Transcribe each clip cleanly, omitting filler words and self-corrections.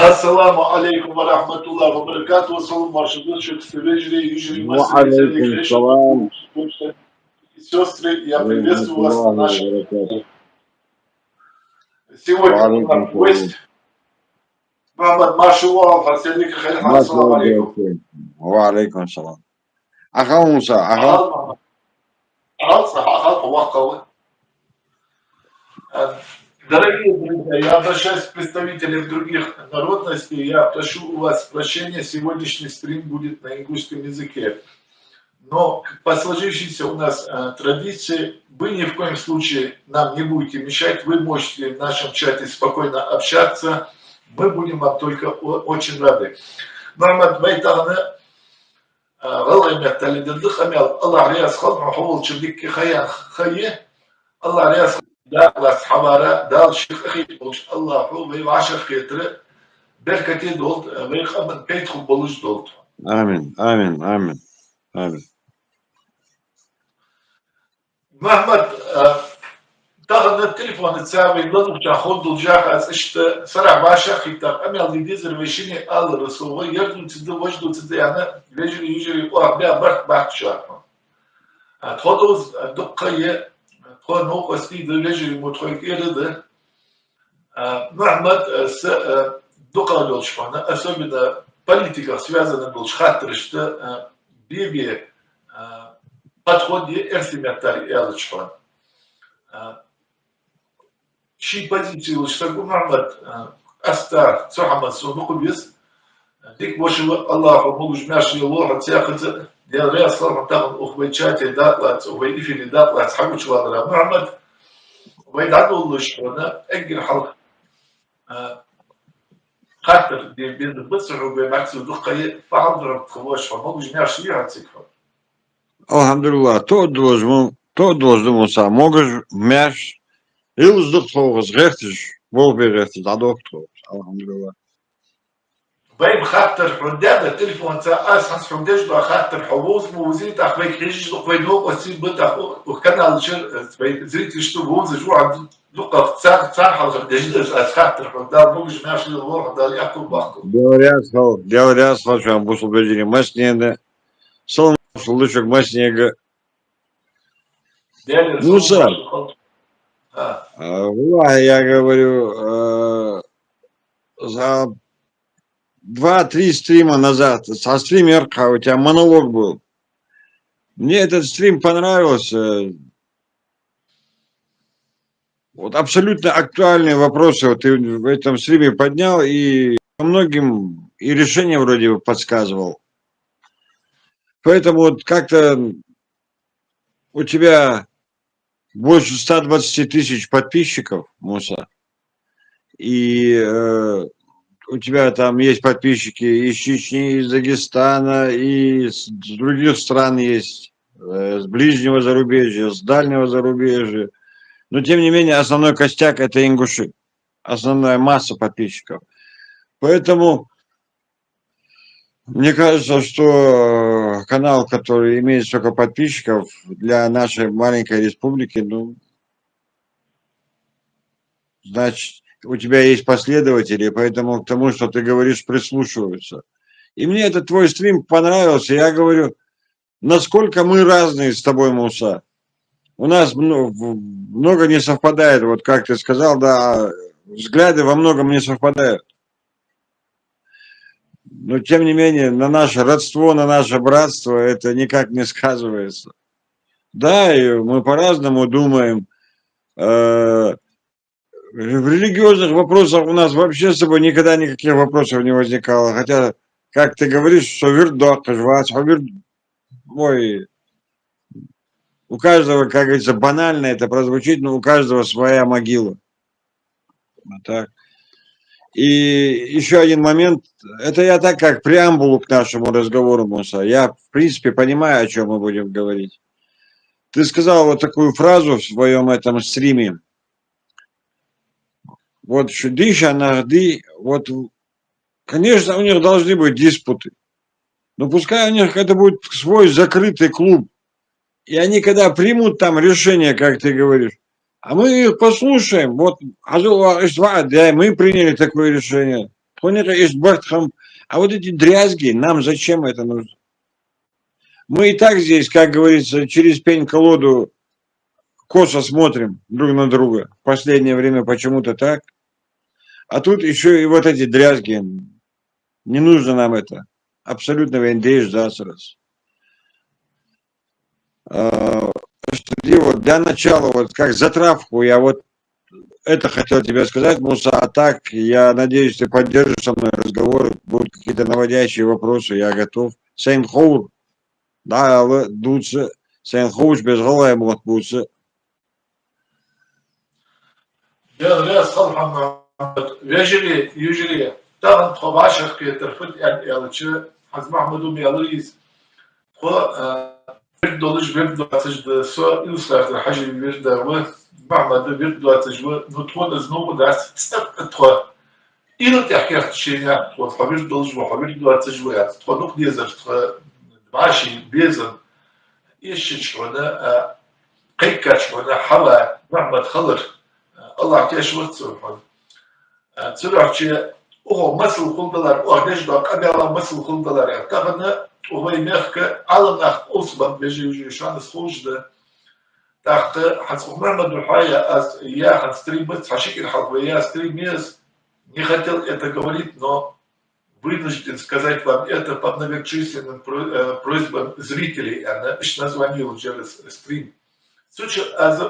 Assalamu alaikum wa rahmatullahi wa barakatuh. Салам ваши души, южные وعليكم السلام сестры, я ورحمة приветствую вас на الله нашем وبركاته. канале. Сегодня у وعليكم нас гость السلام. Мухаммад Машуал, Хасядик Хайрхан. ما Ассаламу алейкум. وعليكم السلام. أخا موسى أخا. Ахал Мухаммад. Ахал, ахал, вахкалы. Дорогие друзья, я обращаюсь к представителям других народностей. Я прошу у вас прощения, сегодняшний стрим будет на ингушском языке. Но по сложившейся у нас традиции, вы ни в коем случае нам не будете мешать, вы можете в нашем чате спокойно общаться, мы будем вам только очень рады. Мухаммад Байтагны, Аллах ряз халма ховал чудик хаян хае, Аллах ряз дал хавара дал ших ахит Аллаху вы ваша хитры беркати долт вы хабан пейтху болуш долт. آمين آمين آمين آمين. Мухаммад, تاخذ التليفون تساوي ضد تاخذ الجاهز اشت صراحه ما شخيتك اما اللي ديزر وشيني قال الرسول يردو تد وجدو تد يعني يجري يقرا بها برت بعد شهر تخذوز دقيه تخذ نوق استيد يجري متخيل يرد محمد دقه دولشمان особенно политика связана был с хатрышта бибе подходе эрсимятар ялчпан شي позицию اشتكوا محمد أستار صحمد صندوق بيس ديك واش الله موج ماشي الله تاخذ ديال ريال صار تاخذ أخوي تشاتي داطلات أخوي إفني داطلات حبوا شو هذا محمد وين عنده الله شلونه أجر حلق خاطر بين بصر وبمعكس دقيق فعمر تخواش فموج ماشي يعطيك الحمد لله. То должен موسى موجز ماش يلزق فوق غيرتش فوق بغيرتش دكتور. الحمد لله. بين خاطر حداد التليفون تاع اساس حداش با خاطر حبوس موزيت اخوي كيجي دوك نو وسي بدا وكان شر زيت شتو بوز جو عند لقى تاع حاجه دجلس خاطر حداد موج ماشي الروح دا ياكل باكو Говорят, что он был убежден, мы снега, солнце лучше мы снега. Муса, я говорю, за 2-3 стрима назад со стримерка у тебя монолог был. Мне этот стрим понравился. Вот абсолютно актуальные вопросы вот ты в этом стриме поднял и многим и решение вроде бы подсказывал. Поэтому вот как-то у тебя больше 120 тысяч подписчиков, Муса, и у тебя там есть подписчики из Чечни, из Дагестана, и с других стран есть, с ближнего зарубежья, с дальнего зарубежья. Но тем не менее основной костяк это ингуши, основная масса подписчиков. Поэтому мне кажется, что канал, который имеет столько подписчиков для нашей маленькой республики, ну, значит, у тебя есть последователи, поэтому к тому, что ты говоришь, прислушиваются. И мне этот твой стрим понравился. Я говорю, насколько мы разные с тобой, Муса. У нас много не совпадает, вот как ты сказал, да, взгляды во многом не совпадают. Но тем не менее, на наше родство, на наше братство это никак не сказывается. Да, и мы по-разному думаем. В религиозных вопросах у нас вообще с собой никогда никаких вопросов не возникало. Хотя, как ты говоришь, что ой, у каждого, как говорится, банально это прозвучит, но у каждого своя могила. Вот так. И еще один момент, это я так как преамбулу к нашему разговору, Муса. Я, в принципе, понимаю, о чем мы будем говорить. Ты сказал вот такую фразу в своем этом стриме. Вот Шудиша, Нахди, вот, конечно, у них должны быть диспуты. Но пускай у них это будет свой закрытый клуб. И они когда примут там решение, как ты говоришь, а мы их послушаем. Вот, мы приняли такое решение. Он это из Бартхам. А вот эти дрязги, нам зачем это нужно? Мы и так здесь, как говорится, через пень-колоду косо смотрим друг на друга. В последнее время почему-то так. А тут еще и вот эти дрязги. Не нужно нам это. Абсолютно вендеешь засрас. Вот для начала, вот как затравку, я вот это хотел тебе сказать, Муса, а так, я надеюсь, ты поддержишь со мной разговор, будут какие-то наводящие вопросы, я готов. Сейн Хоур, да, дуться, Сейн Хоуч без голая мот буться. يا غاز خلحنا يجري تاغن طباشر كي ترفض يعني يالتش حز محمدو ميالريز خو بيردولج بيردواتج د سو يوسلاف الحاجة بيردا و محمد بيردواتج و نطول زنو داس تستق تخو إلو تحكي تشينيا تخو بيردولج و بيردواتج و يعني تخو نوك ديزر تخو ماشي بيزن إيش شونا قيكا شونا حوا محمد خضر Allah keşfet sorfan. Sürahçı o masıl kuldalar, o necda kadar masıl kuldalar ya. Tabii o yemek alınaq Osman beji şan sojda. Tahtı hasbu Muhammed Duhaya as я стримит хашикин халвая стримес. Не хотел это говорить, но вынужден сказать вам это по многочисленным просьбам зрителей. Она лично звонила через стрим. Сучи аз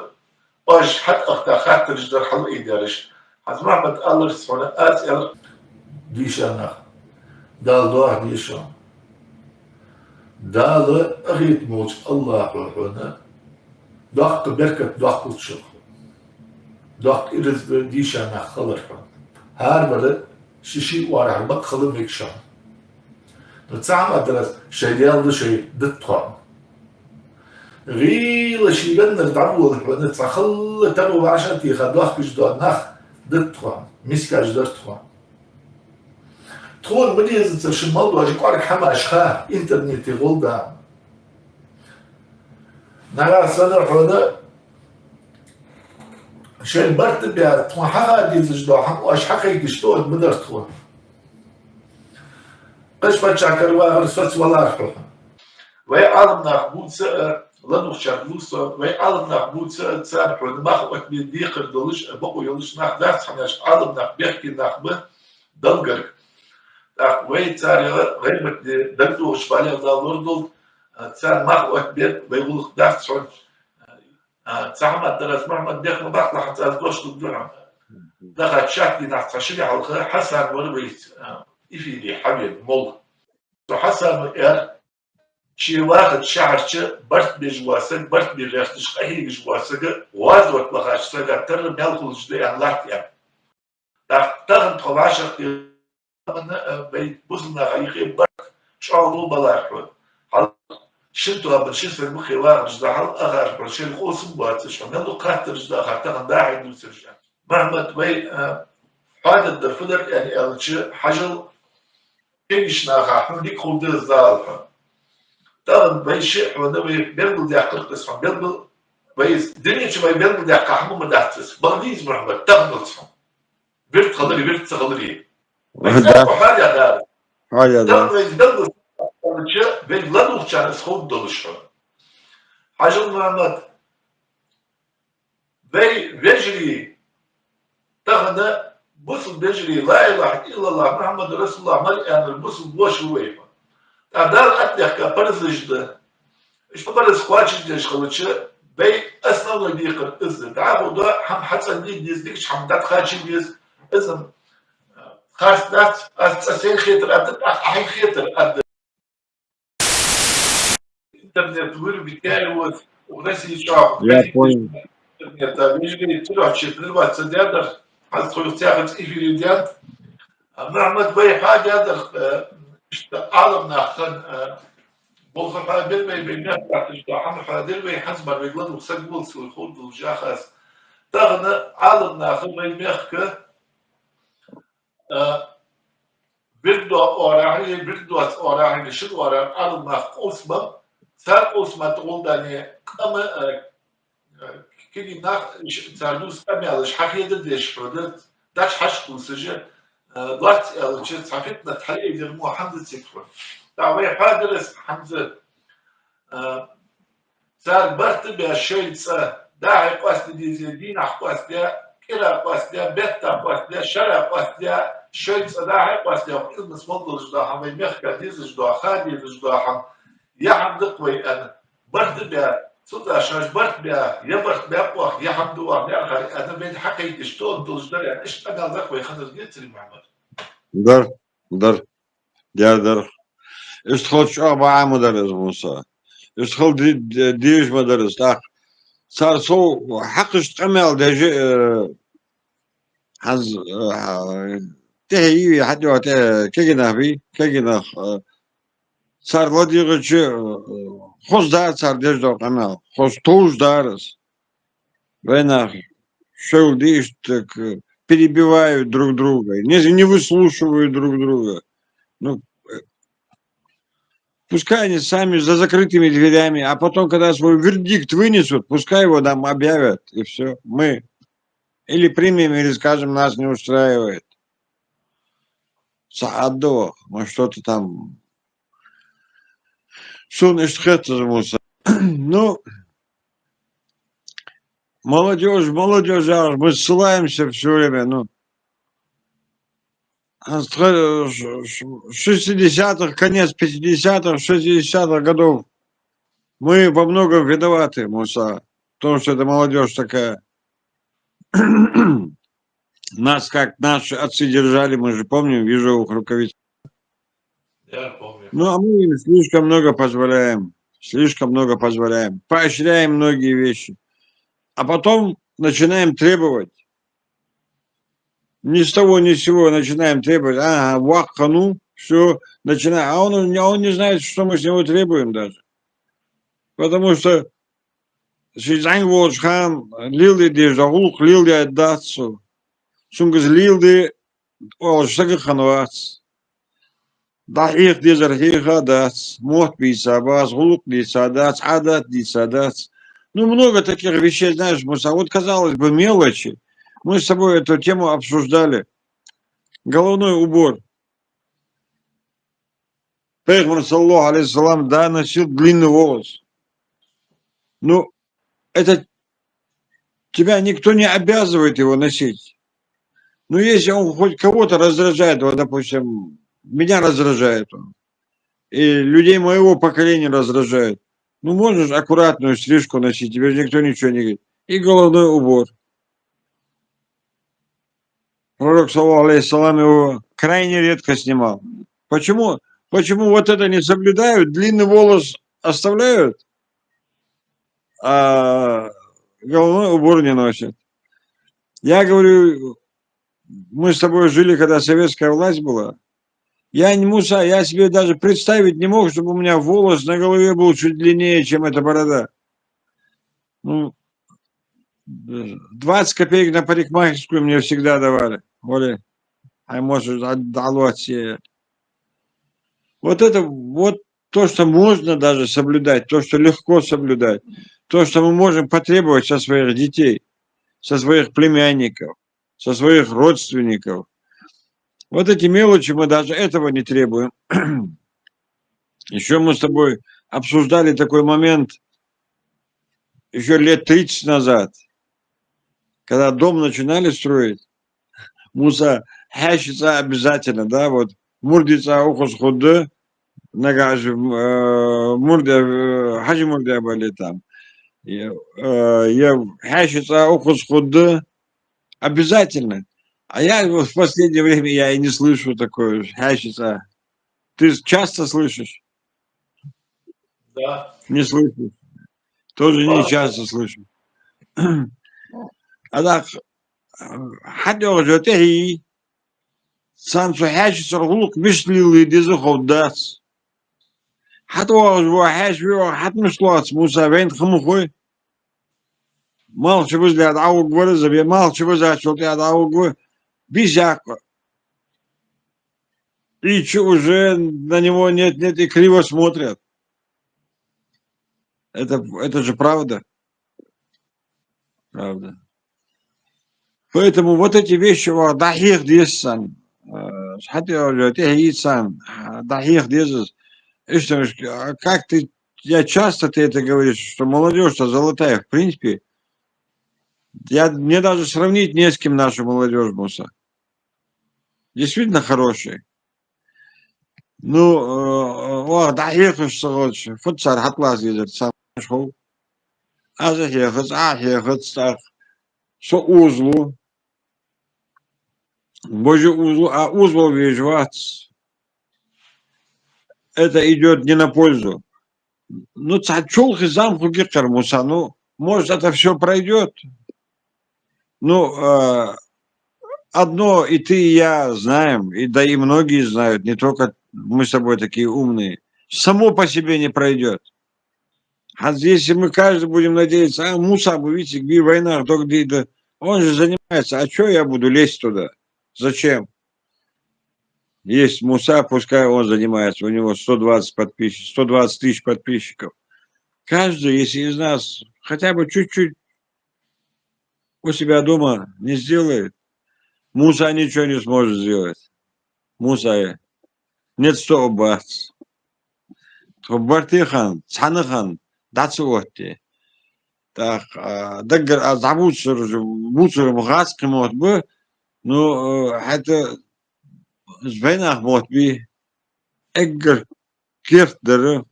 باش حتى أختا خاطر جدر حلو إدارش حز محمد الله سبحانه أسأل ديشانا دال دوح ديشان دال أغيت موج الله حوحونا داق بركة داق كتشل داق إرز ديشانا خلر حون هار بلد شيشي وارح بق خلو ميكشان نتسعم أدرس شيديال دو شي دتخان غير شيء بدنا ندعوه بدنا نتخلى تبغى عشان تيخدوه كجدار نخ دتخوان مسك أجدار تخوان تخون بدي إذا تشمل واجي قارك حما أشخاء إنترنت غولدا نرى سنة حونا شيء برت بيا تخون حقا دي تجدار حق واش حقا يكشتوه بدر تخون قش بتشاكر وارسوت ولا أحوها ويعلمنا بوتس لانو شارلوس ويعلمنا بوتس تسان حونا ما خوك من ديقر دولش بقو يولش ناخ داخل حناش علمنا بيحكي ناخ به دلقر وي تاري غير دلتو شبالي دالور دول تسان ما خوك بيت ويقول داخل شون تسامد درس محمد داخل باقلا حتى أزدوش تدرع دخل شاكي ناخ تشريح الخير حسن ورويت إفيدي حبيب مول حسن إير شي واحد شعرش برت بجواسك برت بجاستش أهي بجواسك وازوت لغاشتك تر ميلكل جدي أنلات يعني تاخن طبعشق بيت بوزنا غيقي برت شعرو بلاحول هل شنتو أبن شنس المخي واحد جدا هل أغار برشين خوصم باتش ميلو قاتر جدا خاتنا داعي نوسرجان مهما توي هذا الدرفدر يعني ألتش حجل إيش ناخا حمدي خود الزالفة طبعا بيشي حونا بيربل دي حقيقة اسمه بيربل بيز دنيا شو بيربل دي حقيقة ما دحتس بغنيز محمد تغنصهم بيرت خضري بيرت خضري بيز حاجة دار حاجة طبعا دار بيز بيربل بيز لانو كان سخود دولشون حاجة محمد بيجري تغنى بوصل بيجري لا إله إلا الله محمد رسول الله مال أنا البوصل بوش ويفا دار أتلك برزجده إيش ببرز خواجش ديش خلتشة بي أصلا وديقر إذن تعرفوا ده هم حتى ديز ديكش هم دات خاجش ديز إذن خاص دات أساسين خيتر أدت أحين خيتر أدت إنترنت وير بيكاي ونسي شعب Я понял. إنترنت بيجري تروح شيء دلوقتي تقدر حتى تروح تاخذ إيفي ديان محمد بي حاجة قدر عالمنا خن بوخ حادر بي بينات تحت جداحم حادر بي حسب الرجلان وسجل سلخود الجاخس تغنى عالمنا خن بي ميخك بردو أوراعي بردو أوراعي شنو أوراعي عالمنا أسمى سار أسمى تقول داني أما كني ناخ ساردوس أمي على شحكي ددش حدت داش حش كوسجة دلوقتي صاحبتنا تحليل يرموها حمزة سكفر. دعوة حادرس حمزة صار برتبة شيلسة داعي قاس دي زيدين قاس دي كلا قاس دي بيتا قاس دي شرع قاس دي شيلسة داعي قاس دي وكل مسمضل جدا هم يمخك ديز جدا خادي جدا هم يحمد قوي أنا برتبة صدق شاش برتبة يبرتبة قوة يحمد وهم يأخذ أنا بين حقي تشتون دول يعني إيش أنا ذاك ويخلص جيتري محمد. Dar, dar, dar. اشتغل شعب مدرس موسى. اشتغل ديش مدرس تاع صار صو حق اشتغل دجي حز تهي حد وقت كيجنا بي كيجنا صار ودي غش خوش دار صار ديش دو قمال خوش توش دارس война шел дишь так перебивают друг друга не выслушивают друг друга ну пускай они сами за закрытыми дверями а потом когда свой вердикт вынесут пускай его там объявят и все мы или примем или скажем нас не устраивает Саадо, мы что-то там ну молодежь, мы ссылаемся все время, ну, 60-х, конец 50-х, 60-х годов. Мы во многом виноваты, Муса, в том, что эта молодежь такая. Нас, как наши отцы держали, мы же помним, вижу рукавиц. Я помню. Ну, а мы им слишком много позволяем, поощряем многие вещи. А потом начинаем требовать. Ни с того, ни с сего начинаем требовать. Ага, вахану, все, начинаем. А он не знает, что мы с него требуем даже. Потому что Шизань Волшхан, Лилды Дежагулх, Лилды Аддатсу, Сунгаз Лилды Олшага Ханвац, Дахих Дезархиха Дац, Мот Бисабас, Гулук Дисадац, Адат Дисадац. Ну, много таких вещей, знаешь, Муса. Вот, казалось бы, мелочи. Мы с тобой эту тему обсуждали. Головной убор. Пейгмар, саллаху алейхиссалам, да, носил длинный волос. Ну, это тебя никто не обязывает его носить. Но если он хоть кого-то раздражает, вот, допустим, меня раздражает он, и людей моего поколения раздражает, ну, можешь аккуратную стрижку носить, тебе же никто ничего не говорит. И головной убор. Пророк, саллаху алейхиссалам, его крайне редко снимал. Почему? Почему вот это не соблюдают, длинный волос оставляют, а головной убор не носят? Я говорю, мы с тобой жили, когда советская власть была. Я не Муса, я себе даже представить не мог, чтобы у меня волос на голове был чуть длиннее, чем эта борода. Ну, 20 копеек на парикмахерскую мне всегда давали. Оля, а может, отдало от себе. Вот это вот то, что можно даже соблюдать, то, что легко соблюдать, то, что мы можем потребовать со своих детей, со своих племянников, со своих родственников. Вот эти мелочи мы даже этого не требуем. Еще мы с тобой обсуждали такой момент еще лет 30 назад, когда дом начинали строить. Муса, хэшица обязательно, да, вот, мурдица ухос худы, нагаж, мурда, хажи мурда были там. Я хэшица ухос худы, обязательно. А я в последнее время я и не слышу такое хэшица. Ты часто слышишь? Да. Не слышу. Тоже не часто слышу. А так, حد وجهته سانسو حاش سرغلق مش اللي ديزو داس حتى وجه حاش بيو حتى مش لات موسى بين خمخوي مال شبز لي ادعو غورز بي مال شبز اشوت ادعو غو бизяк и что уже на него нет и криво смотрят. Это же правда. Правда. Поэтому вот эти вещи, дахих дессан, حتى لو ты сам, дахих дезес, как ты, я часто ты это говоришь, что молодежь-то золотая, в принципе, мне даже сравнить не с кем нашу молодежь, Муса. Действительно хорошие. Ну, дахих, что лучше, футсар, хатлас, сам шел. А захехать, так, что узлу, боже узлу, а узлу вижу, это идет не на пользу. Ну, цачул замку гектар, Муса, ну, может, это все пройдет. Ну, одно и ты, и я знаем, и да и многие знают, не только мы с тобой такие умные, само по себе не пройдет. А если мы каждый будем надеяться, Муса, вы видите, где война, кто где, да, он же занимается, а что я буду лезть туда? Зачем? Есть Муса, пускай он занимается, у него 120 подписчиков, 120 тысяч подписчиков. Каждый, если из нас хотя бы чуть-чуть у себя дома не сделает, Муса ничего не сможет сделать. Муса нет что бац. Бартихан, Цанахан, Дацуотти. Так, дагер забуцер мгацкий мот бы, ну, это звенах мот би, эггер киртдер,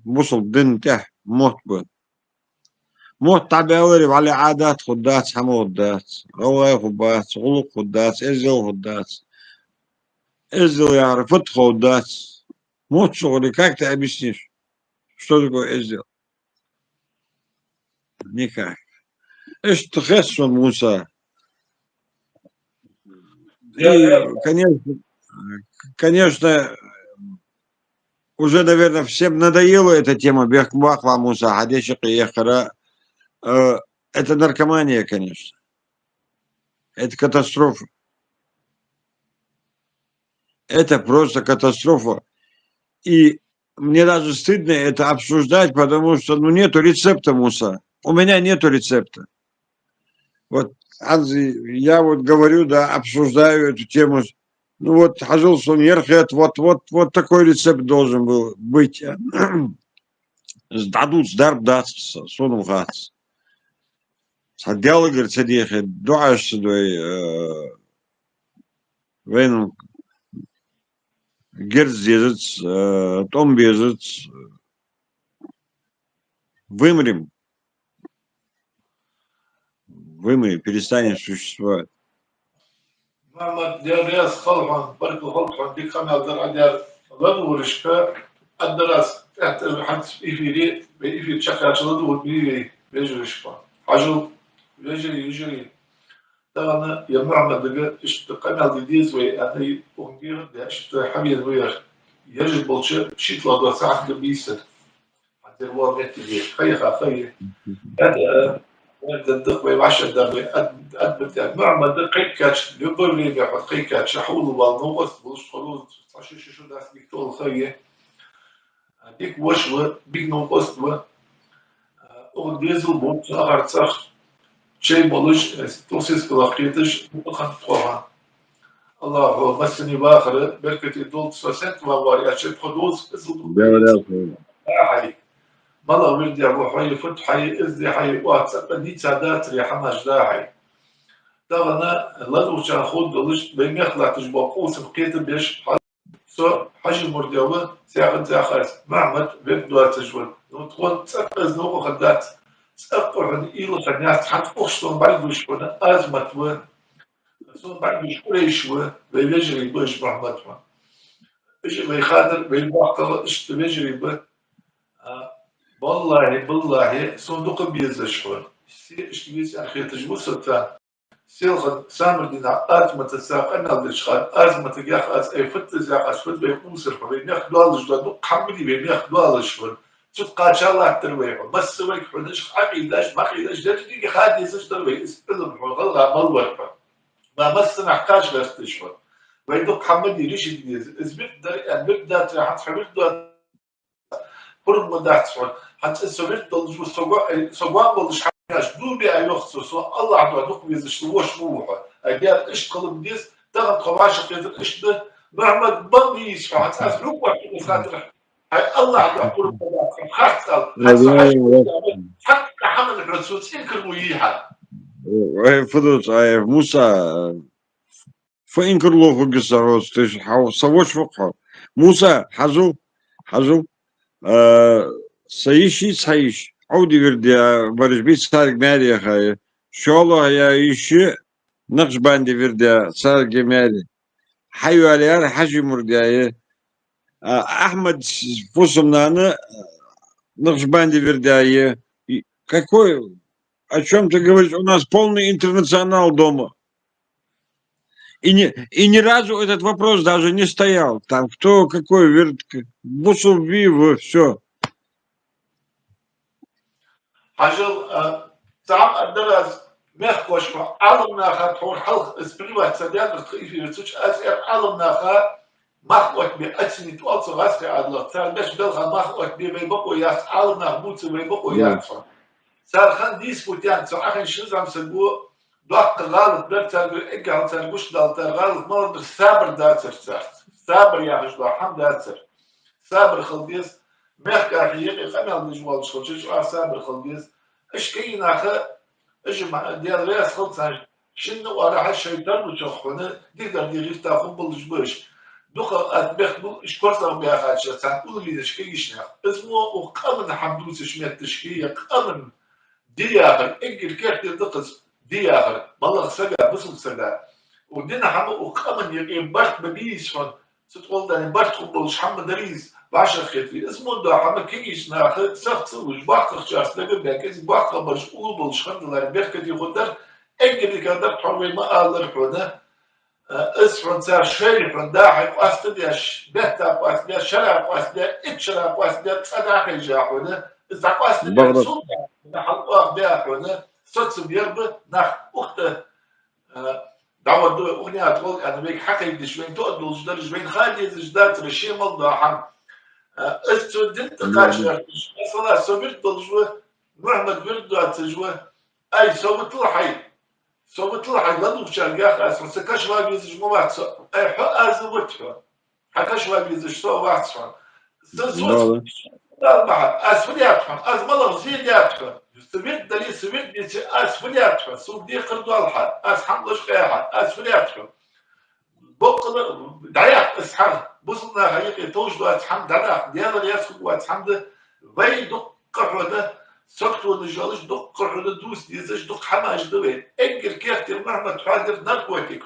мусул динтех мот бы. مو طبيعي على عادات خدات حمو خدات رواية خدات غلق خدات إزل خدات إزل يعرف فتح خدات مو شغلي как ты объяснишь что такое إزل никак إيش تخص موسى и конечно уже наверное всем надоела эта тема бехбахла Муса хадишик и ехара. Это наркомания, конечно. Это катастрофа. Это просто катастрофа. И мне даже стыдно это обсуждать, потому что ну, нету рецепта, Муса. У меня нету рецепта. Вот, Анзи, я вот говорю, да, обсуждаю эту тему. Ну вот, Хажил Суньерхет, вот такой рецепт должен был быть. Сдадут, сдарб даст, суну газ. Садял, говорит, садехет, дуаш сюдой, вейну, герцдезец, томбезец, вымрем, перестанем существовать. Мама, я خلقا برضو خلقا دي كم أقدر أدار ضروري شكا الدرس حد يفيدي بيفيد شكا شلون بيجي بيجي شكا حاجو يجري طبعا يا معمد دقة إيش تقنع ديز وي أنا أمير ده إيش حبيب وير يجب بلشة شيت لا ده ساعة بيسد حتى الوضع تجي خي هذا الدق ويبعشر دقي أد معمد دقي كاتش يقول لي بيحط قي كاتش حول والنوغس بلش خلوص عشان شو ده بيكتول خي ديك وشوة بيك نوغس و أو ديزل بوت أرتاح شيء بلش توصيص كلاقيتش مخن طوها الله مسني باخر بركة الدول سوسنت وواري أشيب خلوص إزل حي مالا ولدي أبو حي فت حي إزدي حي واتساب دي سادات ريحة مجداحي دغنا لدو شاخود دلش بيميخلا تجبقوس بقيت بيش سو حجي مرديوه سياقن تاخرس معمد بيبدو تجول نوتون تسقز نوغو خدات تسقر إيلو خنيات حد أخشتون بعدو شكونا أزمت و سون بعدو شكوليشوه بيجري بيش محمد إيش بيخادر بيبقى إيش بيجري بي والله صندوق بيزشون إيش بيز أخي تجبو ستان سيلخد سامر دينا أزمة الساقنا الإشخاد أزمة ياخ أز أي فت زاق أز فت بيقوم سرفا بيميخ دوالش دوالش حمدي بيميخ دوالش فن شوف قاشا الله ترويحه بس سويك حنش عقيداش ما عقيداش دلجي خاد يزش تروي اسبلم غلغا ملوحه ما مسنا حكاش لاستشفى ويدوك حمدي ريش ديز اسبت دري أن ببدا تحت حمد دوال فرم وداعتشون حتى السوفيت دلجو سوغوان بلش حاجة دوبي أيوخصو سو الله عدو دوك بيزش وش موحة أجار إيش قلب ديس دغن خواشق يزن اشده محمد بميش فعت أسلوب وحيد خاطر هاي الله يقول بذلك خاصة حتى حتى حمل الرسول سينكر وياها فضلت موسى فإن كرلوه قصة تش صوش فقه موسى حزو سيشي سيش عودي وردي برج بيت سارق مالي يا خاي شو الله يا إيشي نقش باندي وردي سارق مالي حيو عليها حجي مردي أحمد فوسمنا наш банде Вердяе. Какой, о чем ты говоришь? У нас полный интернационал дома. И ни разу этот вопрос даже не стоял. Там кто, какой, Бусов, Вив, все. حجل تعب الدرس مخوش ما علمنا خاطر حلق اسبريوات سداد في رتوش اسير علمنا خا مخوت بأتني توصل غاسك على صار باش بلغا مخوت بيبقوا ياس علمنا بوت بيبقوا ياس صار خان ديس بوتيان صار اخر شو زعم سبو ضغط غلط درت اجا ترغوش ضغط غلط مرض صابر داتر صابر يا حجل الحمد داتر صابر خلديس مخكا حيقي خمال نجوال شخوشش صابر خلديس اش كاين اخا اجمع ديال رياس خلصان شنو وراح الشيطان وتشخونه تقدر دير تاخذ بالجبش دوخا اتبخ اش كورسا بها خاطش تقول لي اش كايشنا اسمه وقامن حمدوس شميت تشكيه قامن دياخر اجل كيف تدقس دياخر والله سجا بس سجا ودينا حمو وقامن يقين برت ببيس فن ستقول ده برت قبل حمد دريس بعشر خيتي اسمه ده حمد كيش ناخد سخت وش باقي خشاس لقى بكيس باقي برش قبل شخندلار بيركتي غدر اجل كده تحوي ما قال رحنا اسفن صار شيء من داحي واستديش بهتا واستديش شرع واستديش اتشرع واستديش تصدق جاحونا إذا واستديش صوت نحطوها بياحونا صوت بيربط نح أخته دعوة دو أغنية تقول أنا بيك حكي دشوين تقدر جدار جوين خالي جدار ترشي مضاحم استودنت قاشر مثلا سوبرت الجوة محمد بردو أتجوة أي سوبت الحي صوبت له حيضلوا بشرقاخ أسمع سكاش ما بيزج مو واحد أي حق أزوتها حكاش ما بيزج سو واحد صار زوج لا ما أسفلياتهم أزملهم زيداتهم سبيت دليل سبيت بيت أسفلياتهم سوق دي قردوا الحد أسحملش قياحة أسفلياتهم بقل دعيات أسحر بصنا حقيقي توجدوا أسحم دعاء ديانا ياسكوا وأسحم وي دق قحوة سقطوا النجالش دق قحوة دوس ديزش دق حماش دوي انجل كيفتر مهما تحادر ناركوتيك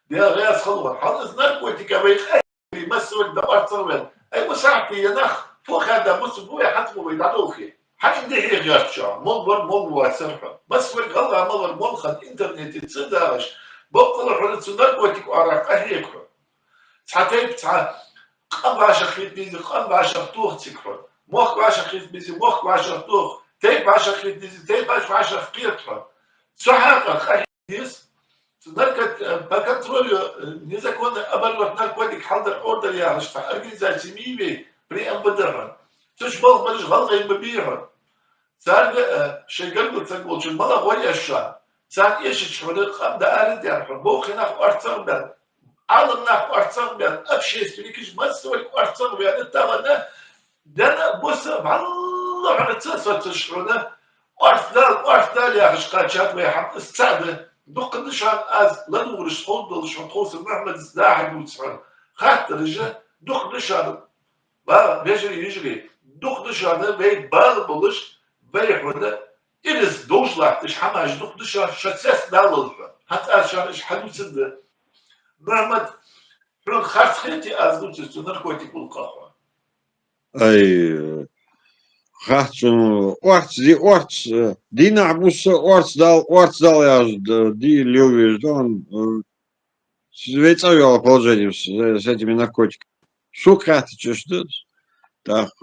دي غياس خلوة حالز ناركوتيك ويخاي يمسوا الدوار تصوين اي مساعتي ينخ فوق هذا مسبوع حتمو بيدعوخي حين دي هي غيرتشا مول واسرحة مسوا الغلا مول مولخن انترنت تصداش بقل حلت ناركوتيك وعراق اهيكو تعتيب تعا قام باشا خيط بيزي قام باشا طوخ تكفر موخ باشا خيط بيزي موخ باشا طوخ تيب باشا خيط بيزي تيب باشا خيطفر سحاقا خيطيس نركت بكنتروليو نيزا كون قبل وقت نركوتك حضر اوردر يا رشتا ارجنزاتي ميبي بري ام بدرن تشبه بلش غلغي مبيعن سار شيقلقل تنقول شو الملا غوري الشان سار ايش تشعر قام دا ارد يعني بوخنا ارتر بل علمنا ارتر بل ابشي سبريكش مسوي ارتر بل انت دانا بص والله على تسعة تشعرنا وارثال يا خشقاتشات ويحم استعده دق نشان از لنور شخود دل شخوص محمد زاحد وتسعر خاطر رجع دق نشان با يجري دق نشان بي بال بلش بيحونا إنس دوشلاك تش حماش دق نشان شتسس دالل حتى عشان إيش حدو سد محمد فرن خاص خيتي از دوتش تنركوتي كل قهوة أي Gasten, orts, die nabusse orts dal ja, die Львович, да, он ведь своё положение с этими наркотиками. Шукать, что так,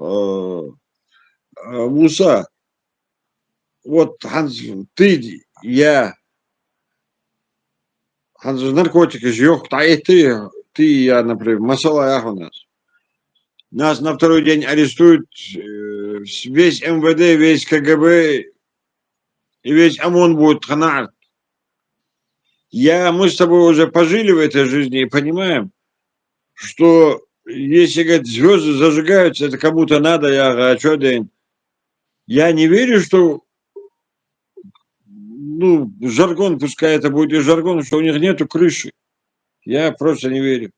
Муса, вот, Ханс, ты, я, Ханс, наркотики жёг, а и ты, я, например, масала у нас. Нас на второй день арестуют, весь МВД, весь КГБ и весь ОМОН будет ханарт. Мы с тобой уже пожили в этой жизни и понимаем, что если, говорит, звезды зажигаются, это кому-то надо, а что, да? Я не верю, что, ну, жаргон, пускай это будет и жаргон, что у них нету крыши. Я просто не верю.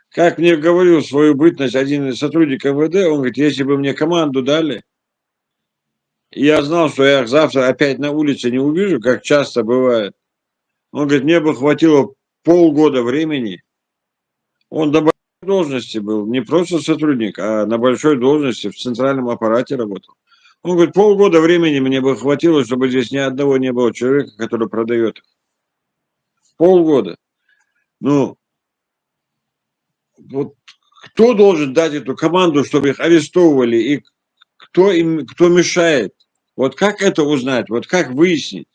Как мне говорил свою бытность один из сотрудников МВД, он говорит, если бы мне команду дали, и я знал, что я завтра опять на улице не увижу, как часто бывает, он говорит, мне бы хватило полгода времени. Он до большой должности был, не просто сотрудник, а на большой должности в центральном аппарате работал. Он говорит, полгода времени мне бы хватило, чтобы здесь ни одного не было человека, который продает их. Полгода. Ну, вот кто должен дать эту команду, чтобы их арестовывали, и кто мешает? Вот как это узнать? Вот как выяснить?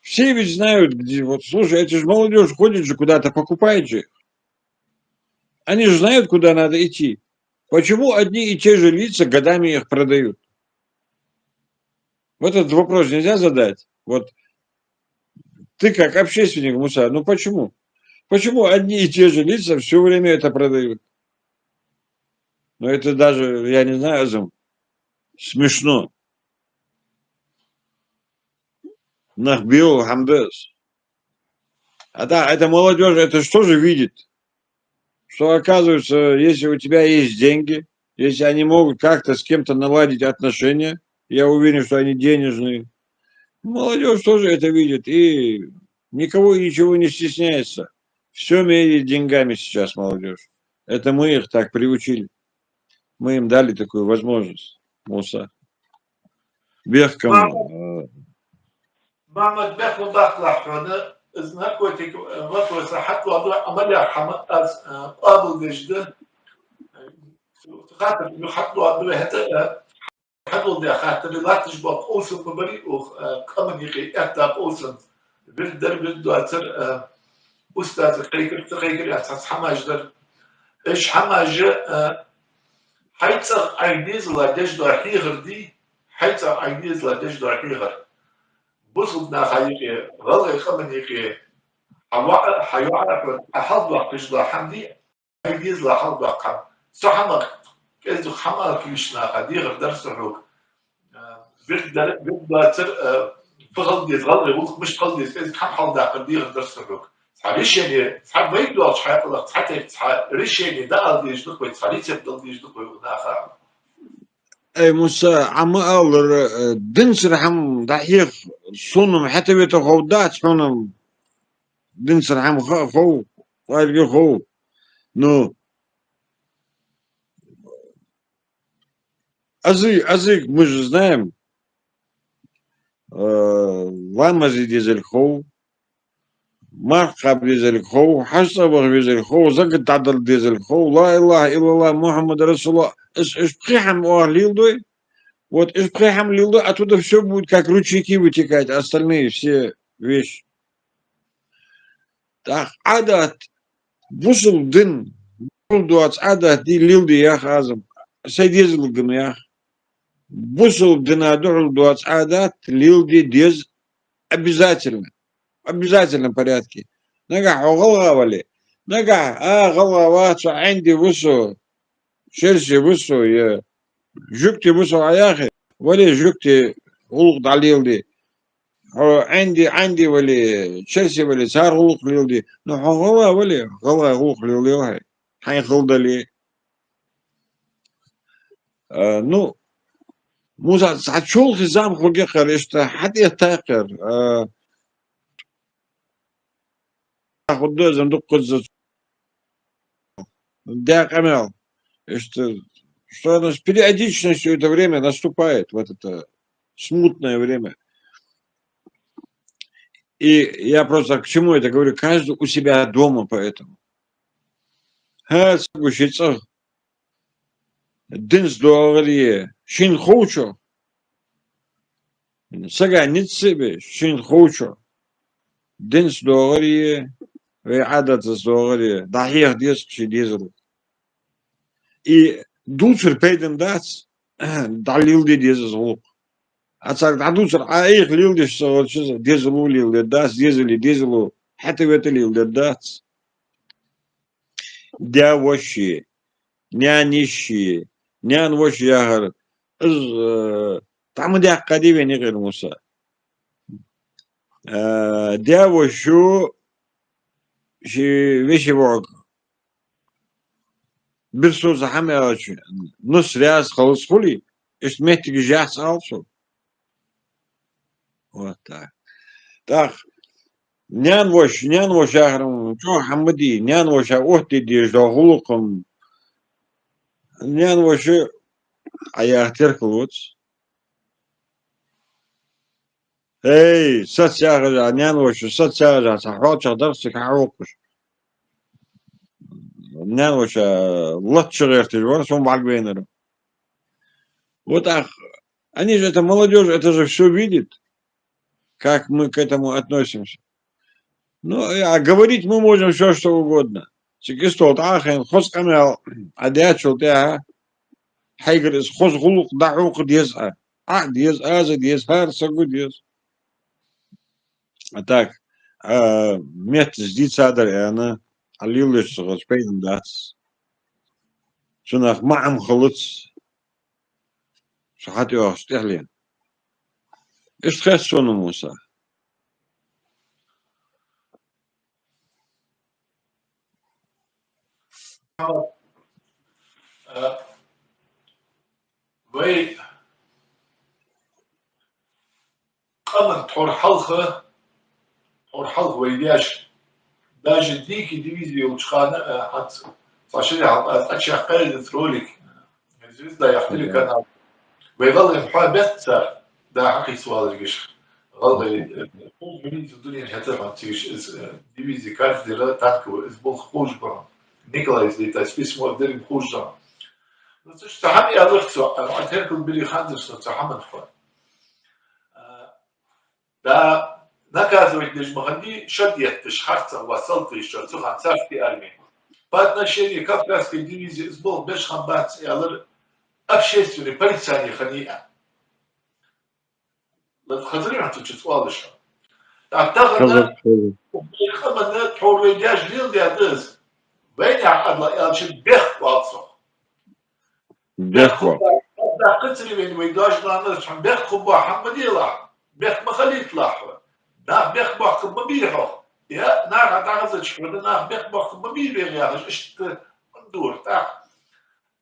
Все ведь знают, где, вот, слушай, эти же молодежь ходит же куда-то, покупает же. Они же знают, куда надо идти. Почему одни и те же лица годами их продают? Вот этот вопрос нельзя задать. Вот ты как общественник, Муса, ну почему? Почему одни и те же лица все время это продают? Ну это даже, я не знаю, Азам, смешно. Нахбил Хамдес. А да, эта молодежь, это что же видит? Что оказывается, если у тебя есть деньги, если они могут как-то с кем-то наладить отношения, я уверен, что они денежные, молодежь тоже это видит и никого и ничего не стесняется. Все меряет деньгами сейчас молодежь. Это мы их так приучили. Мы им дали такую возможность, Муса. Бехкам. Мама беху дахлахраны знакотик вопрос حتى عملية قابل جدا خاطر يحطوا هذا حطوا ده خاطر لا تشبه أوسن ببري كمان يقي أهدا أوسن بالدرب الدواتر أستاذ قيقر أساس حماجدر إيش حماج حيث عينيز لا تجدر حيغر دي حيث عينيز لا تجدر حيغر بصدنا حيقي غلغي خمن يقي حيعرف أحد وقت تجدر حمدي عينيز لا حد وقت سحمك كيزو حماك يشنا خديغر درس حوك بالدواتر فغلدي غلغي ولك مش غلدي كيزو حم دا خديغر درس حوك ريشيني صحاب بيدو على شحال الله صحاب ريشيني دا قال ديش دقوي صحاليتي بدل ديش دقوي وناخا أي موسى عم أقول دنسر حم دحيخ صنم حتى بيتخودات صنم دنسر حم خو وارجع خو نو أزيك مش знаем лама дизель хou мархаб дизель хou حسب дизель хou زقت عدل дизель хou لا إله إلا الله محمد رسول الله إيش بخيحم أهليل вот из Прехам Лилу оттуда все будет как ручейки вытекать, остальные все вещи. Так, адат, бусул дын, дуац адат, ди лилди ях азам, сайдезил гамях. Бусул дына дуац адат, лилди дез обязательно, в обязательном порядке. Нага, оголгавали, нага, голова, анди вусу, шерси вусу, جوكتي بصوا عياخي ولا جوكتي غلق عليه عندي ولا تشيلسي ولا صار غلق ليلدي نو هو ولا غلق ليلدي هاي حين خلد لي ну موزع هتشول خزام خوجي خريشتا حد يتاقر خد زندوق قزة داق امل что оно с периодичностью это время наступает, вот это смутное время. И я просто к чему это говорю? Каждый у себя дома, поэтому. Дынс дуагрие, шин хоучо, сага нит себе, шин хоучо, дынс дуагрие, адат дуагрие, дахиях деск шидизру. И дуцер пейден дац, далил ди дезес лук. أتصل عدوسر عايق ليل دش صار شو ديزلو ليل داس ديزلو حتى بيت ليل داس دا وشي نيانيشي نيان وش ياهر از تعمد يا قديم يعني غير موسى دا وشو شي ويش بوك برسو زحمة نص رياس خلص خلي ايش مهتك جاس also وقتها تاخ نيان وش ياهر شو حمدي نيان وش اوتي دي جاغلقم نيان وش اياه تركلوت اي ست ياهر نيان وش ست ياهر صحوات شغدرسك عروقش نيان وش لطش غير تجوار سون بعقبينر вот ах, они же, это молодежь, это же все видит, как мы к этому относимся. Ну, а говорить мы можем все, что угодно. Чекистол, ахен, хос камел, адячул, ты, хайгрис, хос гулук, даук, деза. Дез, аза, дез, хар, сагу, дез. А так, место ждит садар, и она, алилыш, господин, дас. Шунах, маам, халыц, шахат его, стехлин. Эш тхэс сону муса. وي قمن تحور حلقة ويداش даже дикий дивизии учхана от فاشل от اشقال ترولك звезда я хотели канал ويظل محابث ده حقي سؤال الجيش غلط من الدنيا هتفهم تيش ديفيزي كارت ديلا تانكو اسبول خوش برا نيكولايز دي تاسبيس مو درين خوش جا نتش تحمي أدركتو أنا أتهركل بلي خاندرس تحمل خوا ده نكازويت ليش مغني شديت تشخرت وصلت يشتغل عن سافتي أرمي بعد نشيني كافكاس في ديفيزي اسبول بيش خمبات يالر أبشيستوني بريتساني خنيئة خزرين عن تشتوال شو تعتقد خمن تحور رجاج ليل دي أدرس وين يعقد لا يالش بيخ واتصو بيخ ده قتلي بين ويداج نانرش عم بيخ خبوا حمد يلا بيخ مخلي يطلعوا ده بيخ بوخ مبيحه يا نار تعزت شو ده بيخ بوخ مبيح يا أخي إيش ندور تاع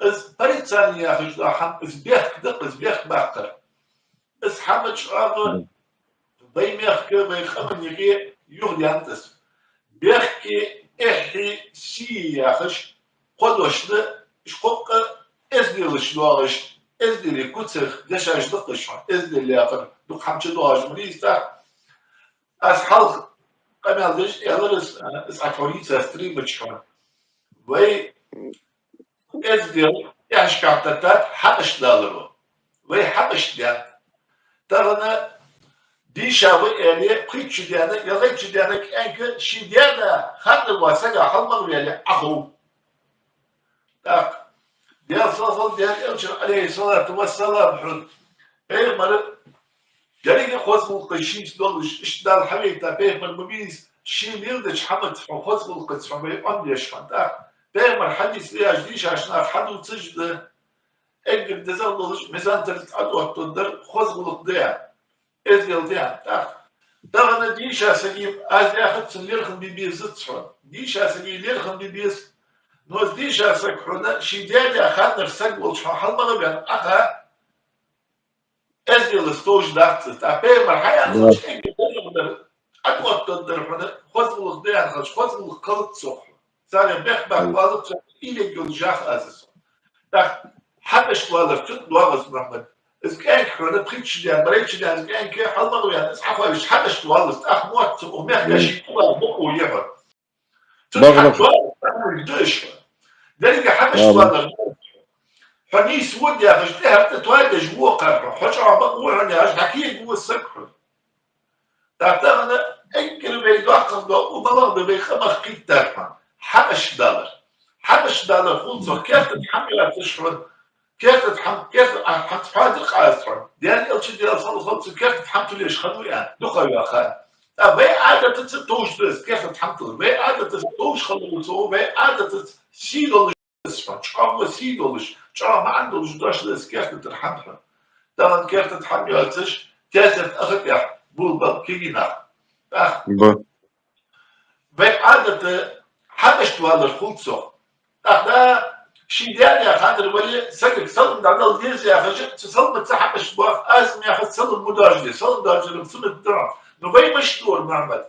إز بريتساني يا أخي ده حم إز بيخ دق إز بيخ باقر إز حمد شغال بيميخ بيخمن يجي يغلي أنتس بيحكي إحي سي يا أخش قدوش ده إيش قوق إزدي لشلوغش إزدي لي كتسخ دشاش دقش إزدي اللي أخر دق حمش دوغش مريستا أز حلق قمال دش يالرس إز عفوريتسا ستريم بتشحن وي إزدي يعش كعتتات حقش دالرو وي حقش ديان تغنى دي شاوي يعني قيتش ديانك يغيتش ديانك انك شي ديانا خد الواسقة حلمر يعني اخو تاق ديال صلصل ديال يوشر عليه الصلاة والسلام حد ايه مر جريك خوص القشيش دولش اشتدال حبيب بيه مر مبيز شي ميردش حمد خوص القدس حمي انديش فان تاق بيه مر حديث لياش ديش عشنا حدو تسجد اقل دزال دولش ميزان تلت عدوة تندر خوص القدس إزيل ديان دغنا ديشا سجيب أز ياخد سنيرخن بيبيز زتصحون ديشا سجيب ليرخن بيبيز نوز ديشا سكحونا شيداد أخاد نرسك والشحو حلمنا بيان أخا إزيل استوش داخت تابي مرحيا نخش إنك تقدر أدوات تقدر حونا خوزم الخديان خش خوزم القلط صحو سالي بيخ بقبالت صحو إلي جل جاخ أزيسو داخت حبش والر تد واغز محمد إذا كان حنا بخيتش ديال بريتش ديال إذا كان كي حلموا يعني إصحاب واش حدش توالس أخ موت وميح كاشي كوا بقو يفر تضحك توالس يدش ذلك حدش توالس فنيس ود يا أخي جدها تتواجد جوا قرح حشرة بقول عندي هاش حكي جوا السكر تعتقد إنكر بيدوخ وضلال بيخمخ كيت ترفع $5 $5 خلصه كيف تتحمل تشرب كيف تحم كيف حتفادق عاصر ديال الشيء ديال صلصه كيف تحمت ليش خلوا يعني دخل يا خال بي عادة تتوش بس كيف تحمل بي عادة تتوش خلوا سو بي عادة سيدولش شعب سيدولش شعب ما عندوش دوش بس كيف تتحمل طبعا كيف تتحمل تش كيف تأخذ بول كينا ب- بي عادة حبشت هذا الخلصة احنا شي ديال يا خاطر ولي سكك صل من عدل ديز يا خجل تصل متسحب الشباخ ازم يا خد صل المدرج صل المدرج بسنة الدرع نبي مشتور معمل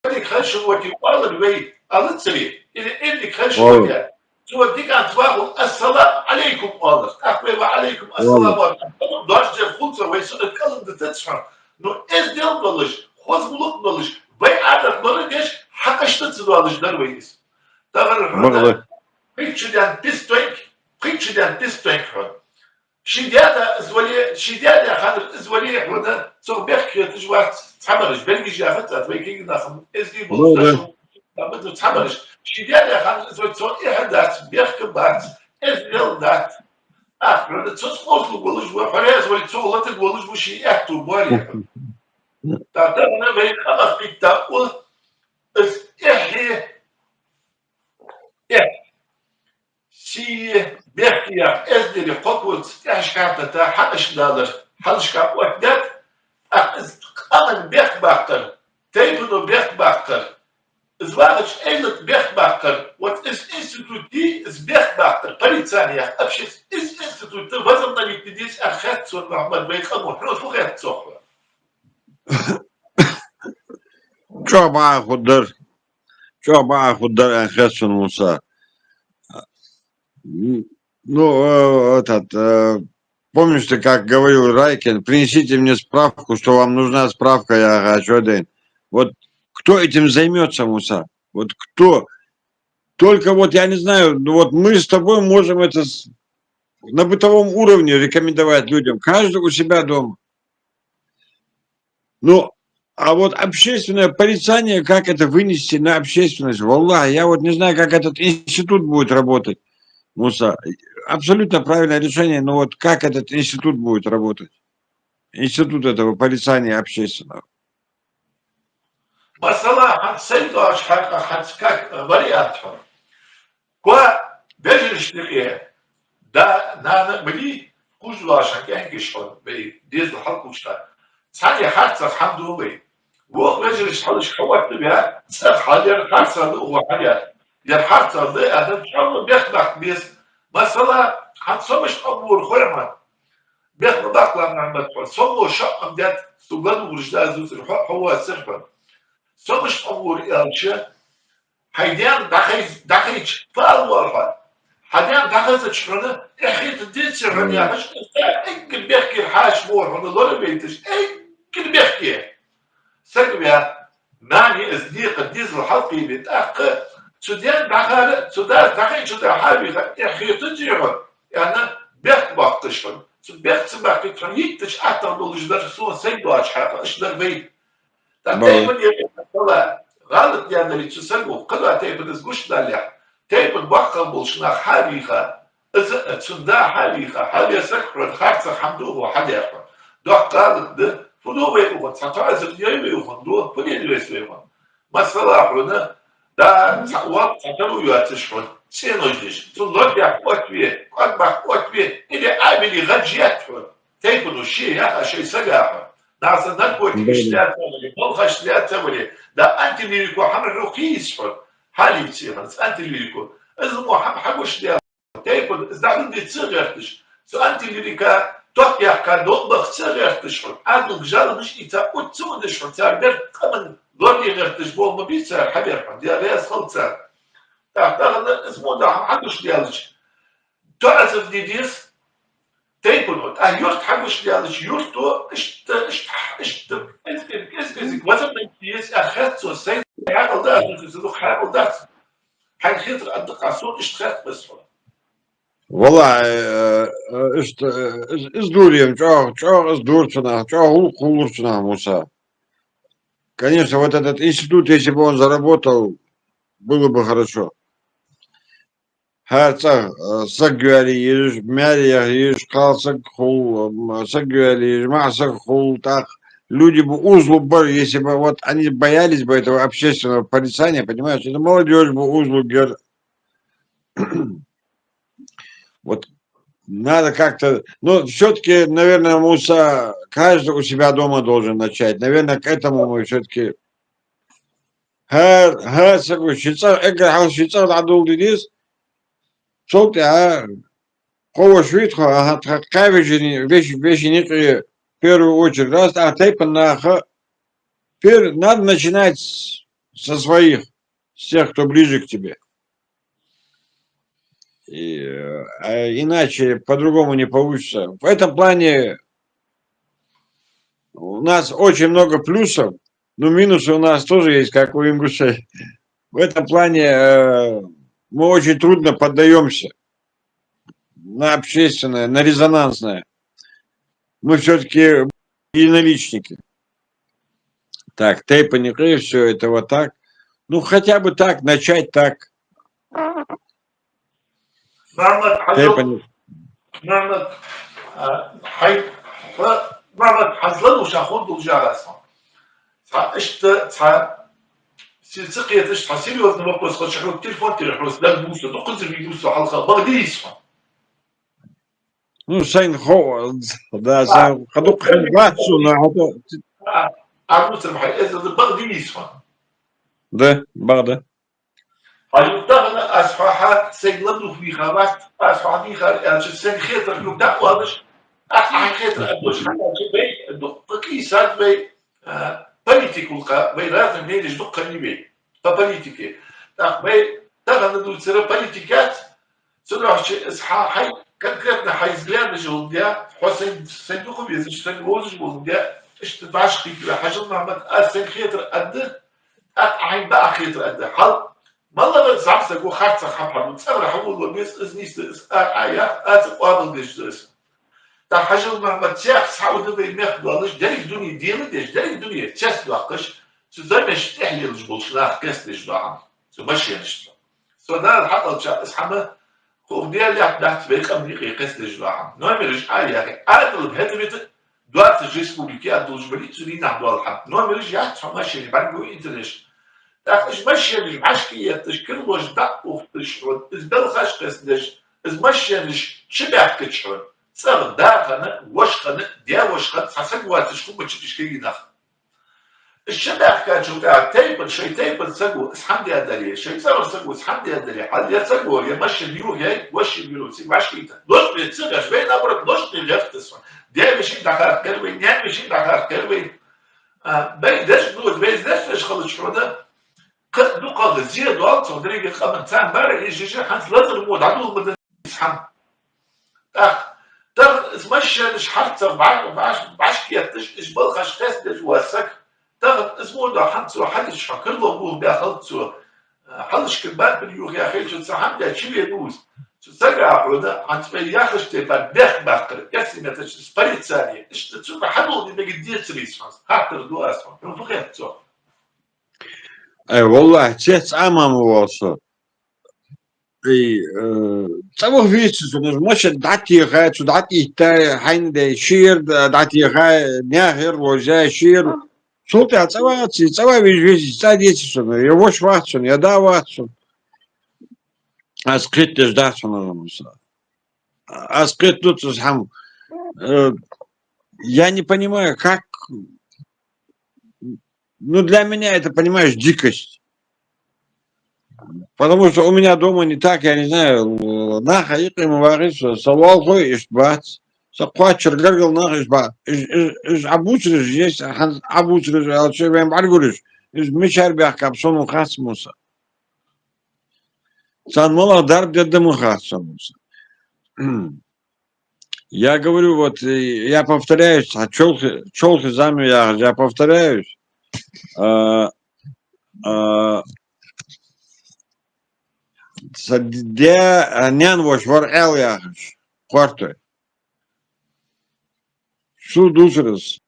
اللي خش وتي والله نبي قالت سري اللي خش والله وتي توديك عن تواغل السلام عليكم والله اخبر وعليكم والله السلام عليكم درج الخلصة ويسون الكلام تتسمع نو از ديال بلش خوز بلوك بلش بي عادة بلش حقش تتسوالش درويس بغض تغير Prätschenden Pistönk. شديادة زولية شديادة خاطر زولية وده صور بيحكي تجوا تحملش بلقي جافت أتويكي ناخد إزدي بغض بوستاشو بدو تحملش شديادة خاطر زولية صور إيه دات بيحكي بات إزديل دات وده تصور قلت بولج وحرية زولية صور لا تقولج وشي أكتو بوالي تعتبرنا بين خمس بيتاقول إز إحي si berkia esde de kokut ashkata ta hashdader halshka wakdat amen berkbachter tepeno berkbachter zwagach elet berkbachter what is instituti is berkbachter полицания общес is institut возможно здесь архатсон Мухаммад Байкал Мухаммад Фухатсох شو بقى خضر أخس موسى ну этот помнишь ты как говорил Райкин, принесите мне справку, что вам нужна справка, я говорю, один. Вот кто этим займется, Муса? Вот кто? Только вот, я не знаю, ну вот мы с тобой можем это на бытовом уровне рекомендовать людям, каждый у себя дома. Ну, а вот общественное порицание, как это вынести на общественность, валлах, я вот не знаю, как этот институт будет работать, Муса. Абсолютно правильное решение, но вот как этот институт будет работать? Институт этого порицания общественного. مثلا سيدو أشحاق حتسكاك بريئاتهم كوا بيجرشتريه دا نانا بلي كوجلا شكاين كشون بي ديز الحلق وشتا ثاني حادثة الحمد لله وقت بيجرش حلش حوات بها سر حاليا حادثة هو حاليا يا حادثة ده أنا شلون بيخدع بيس مثلا حتصمش أمور خيرما بيخدع داخل من عمد صمو شق مدات سوغان ورجلا زوز هو سرفا صمش أمور إلشة حيدان دخيج فالورفا حديان دخلت شرنا اخيت الدين سرنا يا حش انقل بيحكي الحاج مور من دول بيتش انقل بيحكي سقبيا ماني اصديق الديز الحلقي بيتاق سودان دخل سودان حابي اخيت الدين يعني بيحكي باقتشفن بيحكي سباقي كان يكتش اكتر دول جدار سوى سيدو اشحاق اشدر بيت تايبن يا غلط يعني اللي تسلموا قدرة تايبن ازقوش داليا تايبن بقى بولشنا حاليخا إذا تسندا حاليخا حاليا سكر خارصة حمدوه وحاليخا دوح قالت ده فدو بيقوم تسعطوا زغنيا بيقوم دو فدين بيقوم مثلا حونا دا وقت تسعطوا يواتشون سينوجيش تنلوك يا قوتوية قد ما قوتوية إلي عاملي غجيات تايبن الشيء يا شيء سقاحا ناس نقول تشتات ولا ملخ اشتات ولا ده انت اللي يكون حمل رخيص حالي تصير انت اللي يكون اذا مو حقوش ده تاكل اذا عندي تصيرتش سو انت اللي كا توقع كان دوبخ تصيرتش عاد الجار مش يتا وتسودش تعبر كمان دور يغرتش بو ما بيصير حبيب دي راس خلصه تعتقد اسمه ده حقوش ديالش تعرف ديس تيبونوت يورت حقوش ديالش يورتو اشت اسكي وزن ديس اخذت سو سي حاجه ده زو حاجه ده حاجه خير الدقه صوت اشتخت بس والله издурьем, чё издурчина, чё хулурчина, Муса. Конечно, вот этот институт, если бы он заработал, было бы хорошо. Herца sagüeliyiz, meriyiz, kalsak хул, sagüeliyiz, масак хул, так. Люди бы узлу были, если бы вот они боялись бы этого общественного порицания, понимаешь, это молодежь бы узлу вот надо как-то, ну, все-таки, наверное, Муса, каждый у себя дома должен начать. Наверное, к этому мы все-таки her швейцар, швейцар адул дидис, сол Кого швидко, вещи некие, в первую очередь, раз, а ты надо начинать со своих, с тех, кто ближе к тебе. Иначе по-другому не получится. В этом плане у нас очень много плюсов, но минусы у нас тоже есть, как у ингушей. В этом плане мы очень трудно поддаемся на общественное, на резонансное. Мы все-таки единоличники. Так, тейпанеры, все это вот так. Ну, хотя бы так, начать так. محمد حي محمد حزلان وشاخون دول جالسون اشت سلسقية اشت حسيبي وزن بقوس خد شحنو التلفون تلحوس لا بوسو تقنز بيدوسو حلقة بغديسون Ну, сайн да, ходок ханбацу на عروس المحي إذا بغديسون да, бада. هيضطر أسفحات سيجلدوا في خابات أسفحاتي خارج السن خيطر يبدأ وابش أسفح خيطر أبوش حتى شبي دقيقي سات بي بوليتيكو بي لازم نيجي دقة نبي بوليتيكي بي تغنى دول سر بوليتيكات سرعة شيء إصحاح حي конкретно حيزلان جولديا حسين صندوق بيزش تنوز جولديا إيش تدعش خيطر حجم محمد أسن خيطر قد عين بقى خيطر قد حل والله بس عمسك وخرت خبر متصور حمول وبيس إزنيس آية قابل ديش تا حجم محمد شيخ سعود بي مخدوالش داري دنيا ديال ديش داري دنيا تشاس دوقش زي ما شتحلي الجبل شلاخ كاس ديش دوعم سو ماشي نشتغل سو ده الحق اسحمه خوف ديال اللي تحت بيك امريكي قاس ديش دوعم نومرج يا اخي اغلب هدمت دوات الريسبوبليكيه دوج بلي تسولي نحضر الحق نومرج يا ماشي بعد انترنت تاخش مشينش عشكيتش كل وش دق وفتشون ازبل خشقسنش از مشينش شبعت كتشون صار داخل وشقن ديا وشقن حسن واتش كم تشتش كينخ الشبع كان شو تاع تيبل شي تيبل سقو اسحن دي ادري شي صار سقو اسحن دي ادري حد يسقو يا مشي اليو هي وش اليو سي عشكيته دوش بيتصغش بين ابرك دوش لفتس دي مش دخل كلوي نيا مش دخل كلوي بين داش دوت بين داش خلص شو ده دو قاضي زياد دوال صدري قام تاع بارع يجي حنت لازم مود عدو بدل يسحم مش حتى بعش كيتش ايش بلغش خاس دج واسك اسمه ده حنت حدش فكر له ابوه داخل سو حلش كبار باليوغ يا اخي جو سحم ده شي يدوز سرع عوده حنت ياخش تبع دخ باقر يسمى تش سبريت ثانيه ايش تشوف حلو دي بيدير تريس حتى دو اسمه بغيت تو والله تحس امام وصل تصور فيش مش دعتي غاية دعتي تا حين شير دعتي غاية ناهر وجا شير صوتي تصور فيش ساديتي شنو يوش واتسون يدا واتسون اسقيت داتسون اسقيت тут сам я не понимаю как ну для меня это понимаешь дикость. Потому что у меня дома не так, я не знаю, наха ему варится, салвал хой ишбац, саквачер гергал нах ишба, иш абучриш есть, абучриш, а что я им аргуриш, иш мичар бях капсону хасмуса. Сан мола дар дедему хасмуса. Я говорю, вот, я повторяюсь, а чолхи зами я повторяюсь, де нян вош вар ел яхаш, квартой. Шу дусрес.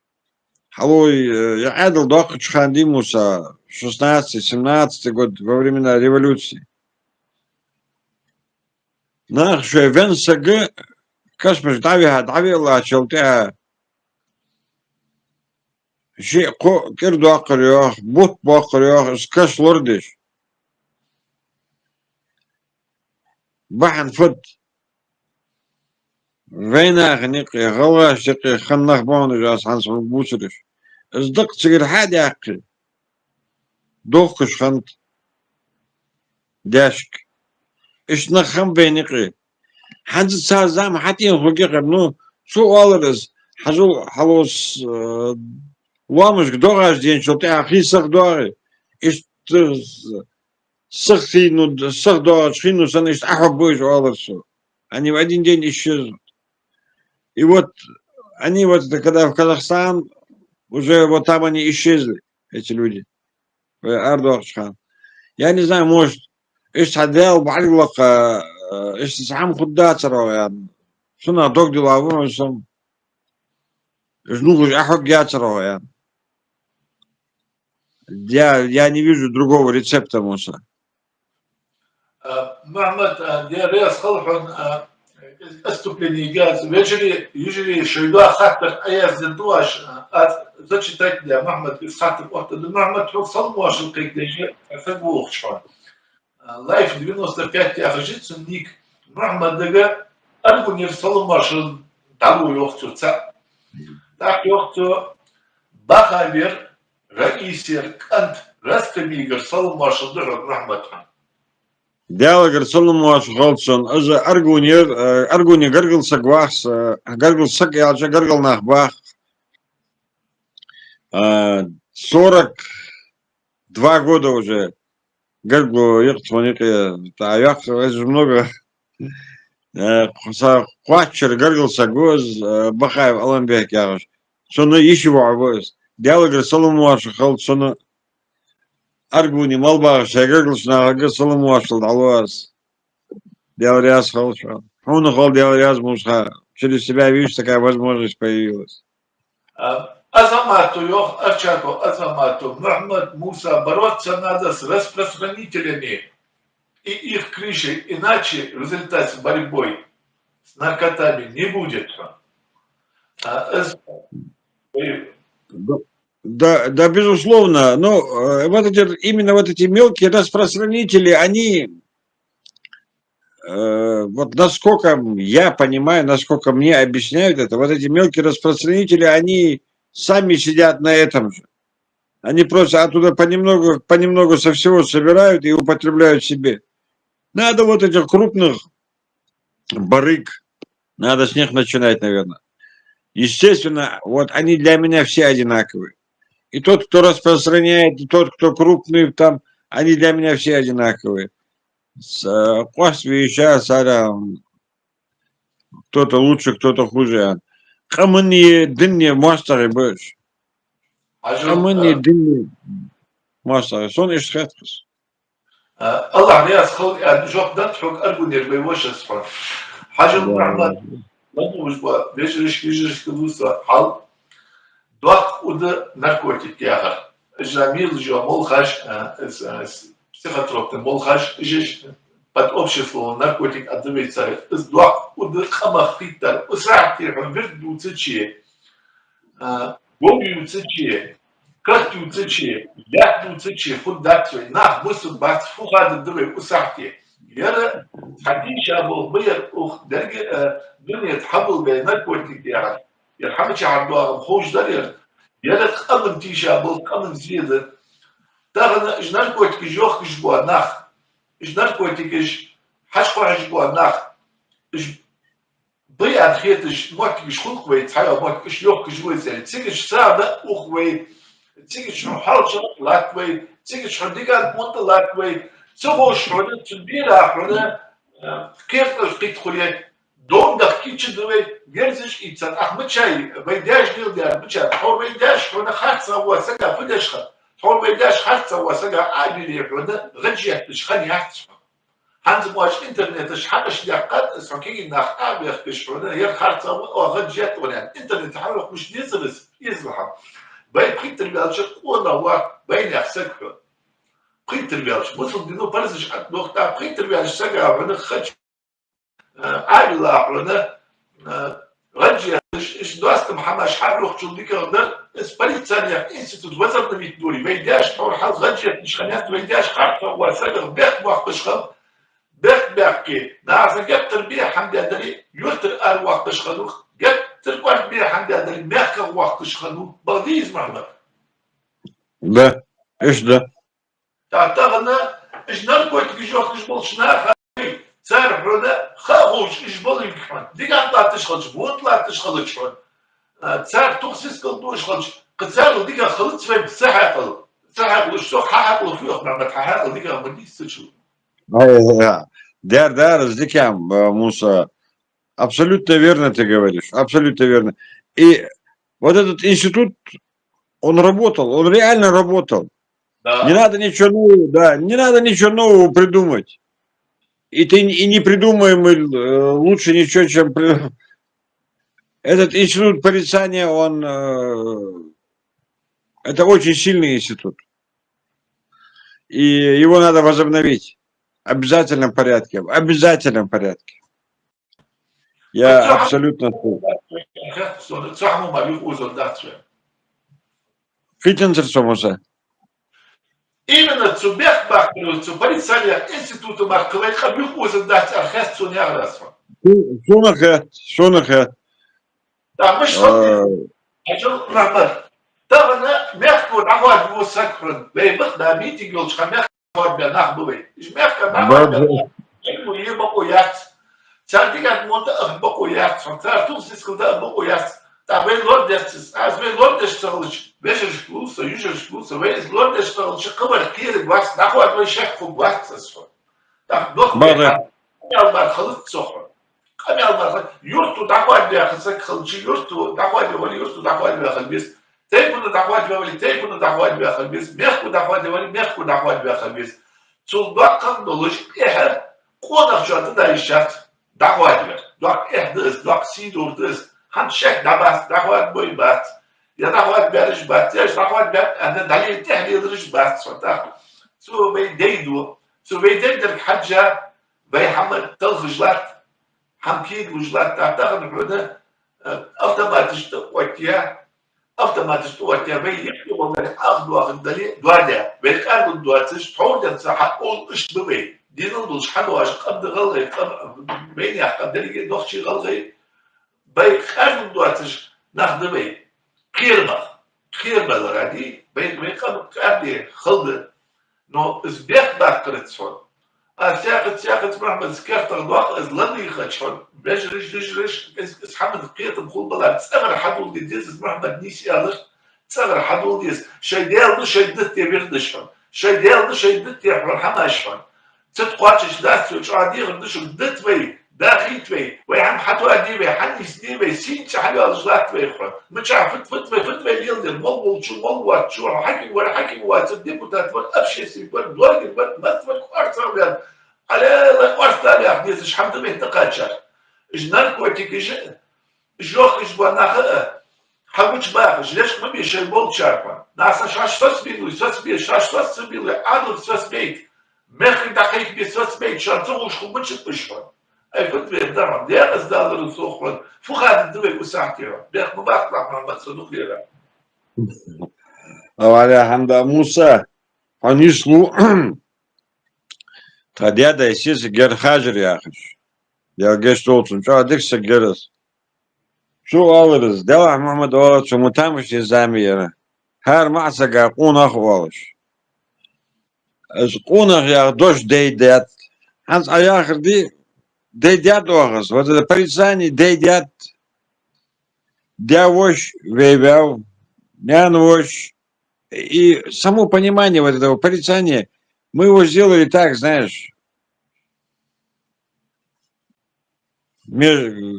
Халой, я эдал доху Чхандимуса 16-17 год во времена революции. Nach şöyle ben sakı kaçmış davi Allah çolta şey ko kirdo akırıyor, but bakırıyor, skaş lordiş. Bahan fıt. Vayna غنيقي غواش دقي خنخ بونو جاس حنس بوسرش ازدق تسير حاد ياقي دوخش خنت داشك اش نخم بينقي حنز سازام حتى ينخوكي قبنو شو والرز حجو حلوس وامش دوغاش دين شو تاع خي سخ دوغي اش سخ خينو سخ دوغاش خينو سنة اش احب بوش والرسو они в один день исчезнут. И вот они вот когда в Казахстан уже вот там они исчезли, эти люди, в Ардуахшхан. Я не знаю, может, إيش حداو بعلق إيش تسعام خدات ترى يعني شنو دوق دلابون شنو жнугуш أحق я ترى يعني я не вижу другого рецепта Муса. Махмад, я слышал, استوبليني جاز يجري شيدا خاطر اياز دواش зачитать для Махмад из خاطر وقت Махмад حصل واش القيدجة فبوخ شون لايف 95 اخجت ник Махмад دغه ارغو نرسل واش دالو يوختو так يوختو بخابر رئيسير كانت رستميغر صل واش دغه Махмад Диалогер Соломош Голдсон, also Аргуни гаргал сагвахс, гаргал сак, я же гаргал нахбах. 42 года уже гаргло ехтвоники, а я уже много хватчер гаргал сагвоз, бахаев Аламбек ярош. Соно ищего авоз. Диалогер Соломош Голдсон, Аргуни малбах, гаргал снага Соломош Голдалоз. Диалриаз Холшан. Он ушел Диалриаз Мусха. Через себя, видишь, такая возможность появилась. Азамату Йох Арчако, Азамату, Мухаммад Муса бороться надо с распространителями и их крышей, иначе результат борьбой с наркотами не будет. Да, безусловно. Но вот именно вот эти мелкие распространители, они вот насколько я понимаю, насколько мне объясняют это, вот эти мелкие распространители, они сами сидят на этом же. Они просто оттуда понемногу со всего собирают и употребляют себе. Надо вот этих крупных барыг, надо с них начинать, наверное. Естественно, вот они для меня все одинаковые. И тот, кто распространяет, и тот, кто крупный там, они для меня все одинаковые. Сейчас кто-то лучше, кто-то хуже. Камни дынни мастеры больше. Камни дынни мастеры. Сон иш хеткус. الله يسخل يعني جوب دتحك أرجو نربي وش الصفر حاجة محمد لانه مش بقى بيجرش كدوسة حال دوق ود ناركوتيك ياخر جميل جو ملخش психотропный молхаш جيش под общество наркотик отдавится из دوق ود خمخ فيتر وساعتي عمرت دوتشي وبيوتشي كاتوتشي ياتوتشي خداتشي نح مسو بات فوق الدري وساعتي يرى حديش أبو بير أخ درجة دنيا تحبل بين ناركوتيك يعني يرحمش عندها خوش درير يرى قمن تيشا أبو قمن زيادة تاغنا إج ناركوتيك جوخ جبوا نخ إج ناركوتيك إج حشقوا جبوا نخ إج بيان خيتش موتيك خلق ويت حيا موتيك يوخ جبوا زين تيجي ساعة أخوي تيجي حالش لاكوي تيجي حديقة مونت لاكوي سووا شغلة تنبيرة حنا كيف تدخل دون دقيقة تدوي جرزش إنسان أحمد شاي بيداش ديل دار بتشا حول بيداش حنا خاصة وسجا فدش حول بيداش خاصة وسجا عادي حنا غجية تشخني يحتش هانز مواش إنترنت شحنش دقات سكين نخاب يخش حنا هي خاصة وغجية ولا إنترنت حرق مش يزلح بين كتر بالشق ولا هو بين يحسك قيت البيالش مثل دينو برزش حد نقطة قيت البيالش سجع عن خج عامل أحرنا رجع إيش دوست محمد شحال روح شو ديك هذا إسباني ثانية إنستيتوت وزارة الميدوري ويداش طور حظ رجع مش خنيات ويداش خارطة وسائل بيت وقت شغل بيت بيحكي ناس جت تربية حمد أدري يوتر أر وقت شغلوا جت تربية حمد أدري ميخ وقت شغلوا بغديز محمد Да. إيش ده؟ تعتقدنا إيش نركوت كيجوك إيش بولشنا صار حنا خاوش إيش بول يكحن ديك أنت تشخلش بوت لا تشخلش حن صار تخصص كل خلش قد صار ديك خلص في الساحة قل ساحة قل شو حاقل فيه ما تحاقل ديك ما ديك تشوف Да, Раздикям, Муса, абсолютно верно ты говоришь, абсолютно верно. И вот этот институт, он работал, он реально работал. Да. Не надо ничего нового, да, не надо ничего нового придумать. И не придумаем мы лучше ничего, чем... Этот институт порицания, он... Это очень сильный институт. И его надо возобновить. В обязательном порядке. В обязательном порядке. Я абсолютно... Фитинсерство, Муса. Именно zu Bergbach, zu Polizei, Institute macht, weil ich habe Buchhusen das Archest zu Nährrasfen. Шонахе. Да, мы что? Ажил Рахмат. Тогда мягко давать его сакрын. Вы на митинг был, что мягко давать нахбывай. И мягко давать. Ему не бокуяц. Цардигат монта бокуяц. Царту сискуда бокуяц. Там вы лордес, аз вы лордес салыч. Вешешь клуса, южешь клуса, вы лордес салыч. Кавар кир вас нахуй вы шеф вас. Так, дох вы. Я бар халык сохр. Камял бар. Юрту давать для хасак халчи юрту давать вали юрту давать для халбис. Тейпуну давать вали тейпуну давать для халбис. Мягко давать вали мягко давать для халбис. Цулбакан долуш эхер. Конах жаты да ишат. Давать для. Док эхдес, док сидурдес. Handshake dabas, давать бой бат. Я давать берешь бат, я давать бат, أنا دليل تحليل رش بات صدق. سو بيديدو، سو بيديدر حاجة بيحمل تلخجلات، حمكيد وجلات تعتقد هذا أوتوماتيش توقيا، أوتوماتيش توقيا بيجي والله أخذ دليل دوادة، بيكارو دواتش حول ينصح أقول إيش ببي، دينو دوش حلو عش قبل غلغي قبل بيني قبل دليل دوخشي غلغي. بيخارج دواتش نخدمه خيرما لغادي بيقام كابي خلد نو اسبيخ باكرتسون سياقت محمد سكرت الواقع از لندي خشون بيجرش اس حمد قيت بقول بلا تسمر حدول دي ديز محمد نيسي على تسمر حدول ديز شي ديال شي دت يبردشون شي ديال شي دت يحماشون تتقاتش داس وش عادي غدش دت وي داخل وي ويعم حتوا ديبي حني سنيبي سين حاجه الجلات وي اخرى مش عارف فت يلدر مول شو مول شو حكي ولا حكي وتصدق وتتفق ابشي سيبر دور ما تفك ارثر على ارثر يا اخي ايش حمد به تقاشر جنان كوتيك جوخ ايش بناخ حبوش باخ ليش ما بيشي مول شارفا ناس شاش فاس بيلو ساس بي شاش فاس بيلو عادل ساس بيت مخي دقيق بساس بيت شانتو وش خمش بشفن أي كنت بيقدرهم دي أصدار الصخرة فخاد الدول وساعتها بيخ مباق مع صدوق ليرا Валя Ханда Муса, Анислу, Тадяда и Сиси Герхажер Яхаш. Я гештолцун, что адикса герас. Что алырыз, дела Мухаммад Олачу, мутамыш замира. Хар Масага Кунах Олаш. As Кунах я дождь дейдят. Hans Аяхарди дейдят огас. Вот это порицание дейдят. Дявош, вейвяв, нянвош. И само понимание вот этого порицания, мы его сделали так, знаешь,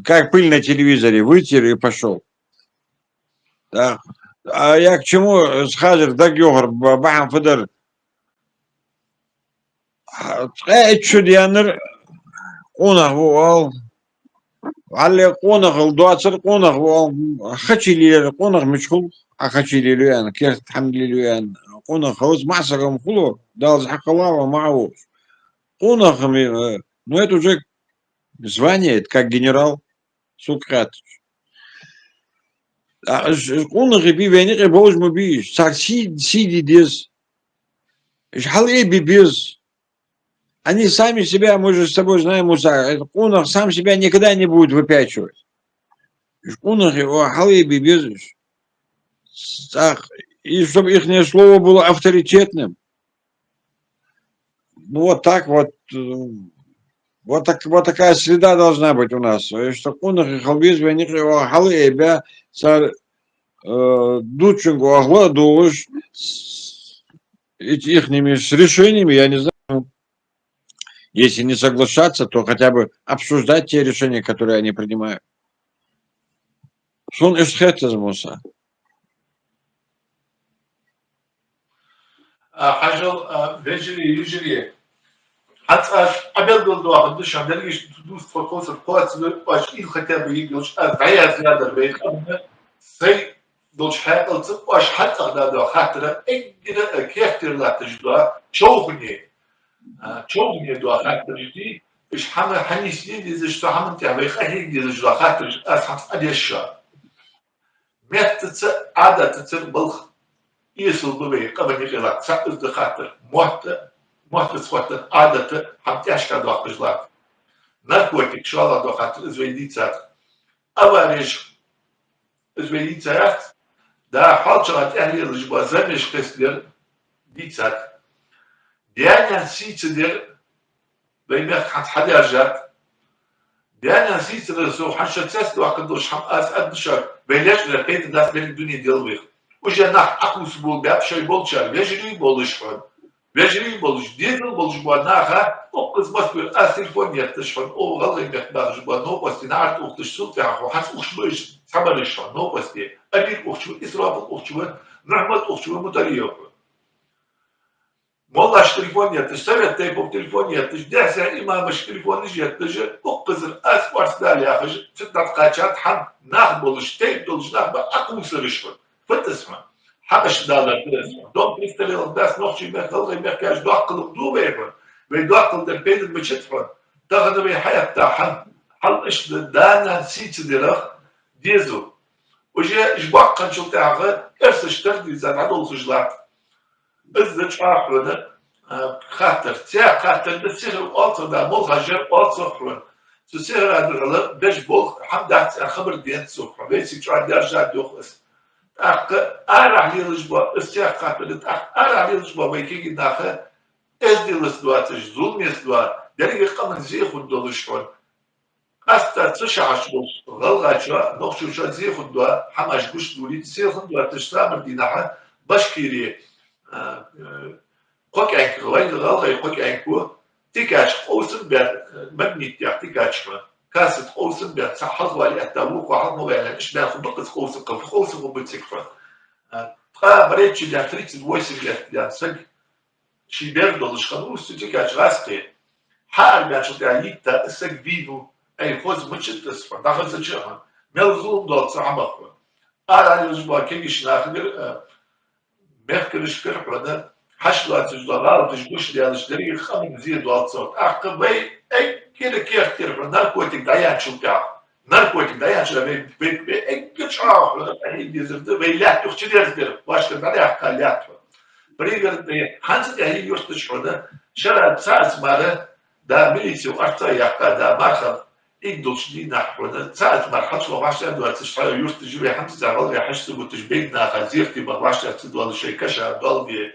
как пыль на телевизоре, вытер и пошел. Да. А я к чему схажер, да, Георг, бахам федер. Чудянер, онах вуал, алле онах, лдуацер онах вуал, хачилер, онах мечхул, а хачилер, кер хамлилер. قونا خلاص معسكر خلو ده حق الله ومعه قونا خمي но это уже звание, это как генерал Сукратович. Он ребенок, боже мой, сиди дез. Халей без. Они сами себя, мы же с тобой знаем, Муса, он сам себя никогда не будет выпячивать. Он его халей без. И чтобы их слово было авторитетным. Ну, вот так вот. Вот такая среда должна быть у нас. Что он халбиз веник его халей бя дучингу огладуш с ихними с решениями, я не знаю. Если не соглашаться, то хотя бы обсуждать те решения, которые они принимают. Сон эшхетез Муса. حاجة بيجري يجري حتى قبل قلت واحد مش عم دلقيش تدوس فوكس القوات باش إيه خطاب يجوش عيا زيادة بيخ سي دوش حاجة باش حتى هذا خاطر إنجنا كيف لا تجدا شوفني دو خاطر جدي إيش حنا حنيسين دي زش حنا تعمل خليه دي زش خاطر أصحاب أديشة مت عادة بالخ يسوع ببي قبل يخلق سقف دخاتر محت سوات عادة هم تشكى داخل نركوتك شاء الله دخاتر إزويديتات أولش إزويديتات ده حال شغلت أهلي الجبا زمش قسدر ديتات ديانا سيتدر بينك حد يرجع ديانا سيتدر سو حشة تسد وقت دوش هم أدشر بيلاش لقيت الناس بين الدنيا ديالويخ وجناح أقوس بول باب شيء بولشار بيجري بولشون بيجري بولش ديدل بولش بواناها أقص بس بالأسيلفون يتشفن أو غلي مقدار جبان نو بس نعرف أختش سلطة عفوا حس أختش بيش سبرشون نو بس دي أبيك أختش إسراف أختش نعمل أختش مدريو والله تليفون يتش سبت تيبو تليفون يتش دهسة إمام مش تليفون يتش أقص الأس وارسدال يا أخي ستة قاچات حم ناخ بولش تيب بولش ناخ بأقوس رشفن فتسمع حبش دالر تسمع دون بيستلي الناس نوخشي مخلغي مخكاش داقل دو بيبر ويداقل دربين المشتفن تاخذ بي حياة تاعهم حل اش دانا سيت ديرخ ديزو وجا جباق قنشل تاعها ارسش تردي زاد عدو الخجلات ازدج اخرنا خاطر تاع خاطر بسير الالتر دا ملغجر التر تسير هذا الغلط باش بول حمد خبر ديان سوق بيسي تشعر درجة دوخس أرح ليلجبا استيقاظ بدت أرح ليلجبا ويكيجي ناخه إزدي لسدواتش ظلم يسدوا دليل قمن زيخون دولشون أستا تشعش بوش غلغاتشوا نخشوشا زيخون دوا حماش قوش دولي زيخون دوا تشتامر ديناها باشكيري قوك أنك غلغي قوك أنكو تيكاش قوسن بير مبني تياك تيكاش كاسة قوسن بيت صحص والي التابوك وحض مغالا إش بياخد بقص قوسن قف قوسن وبتسكفا بريد شي ديان تريد الويسن ديان سج شي بيردل شخنوس تجيكاش غاسقي حال بيان شو ديان يتا السج فينو أي خوز متشت تسفا داخل سجيران ملزوم دوت صعبقوا على الأسبوع كيش ناخدر مخكرش كرحونا حشلات تجدار تجبوش ديان اشتري خمين زيد دوت صوت أحقب أي كده كيف ناركوتيك دايان شو بتاع ناركوتيك دايان شو كتش عارف هي ديزرد ويلات تخشي ديزرد واش كده عليها قالات بريغر هانز هي يرتشونا شرع ساعة مره دا ميليسي وقتا يقا دا مارخل إيدوش دي نحونا ساعة مرحلش وواش دوا تشتغل يرتجوي حمز زغل يحشتو وتشبينا خزيرتي بواش تدوال شي كشا دول بي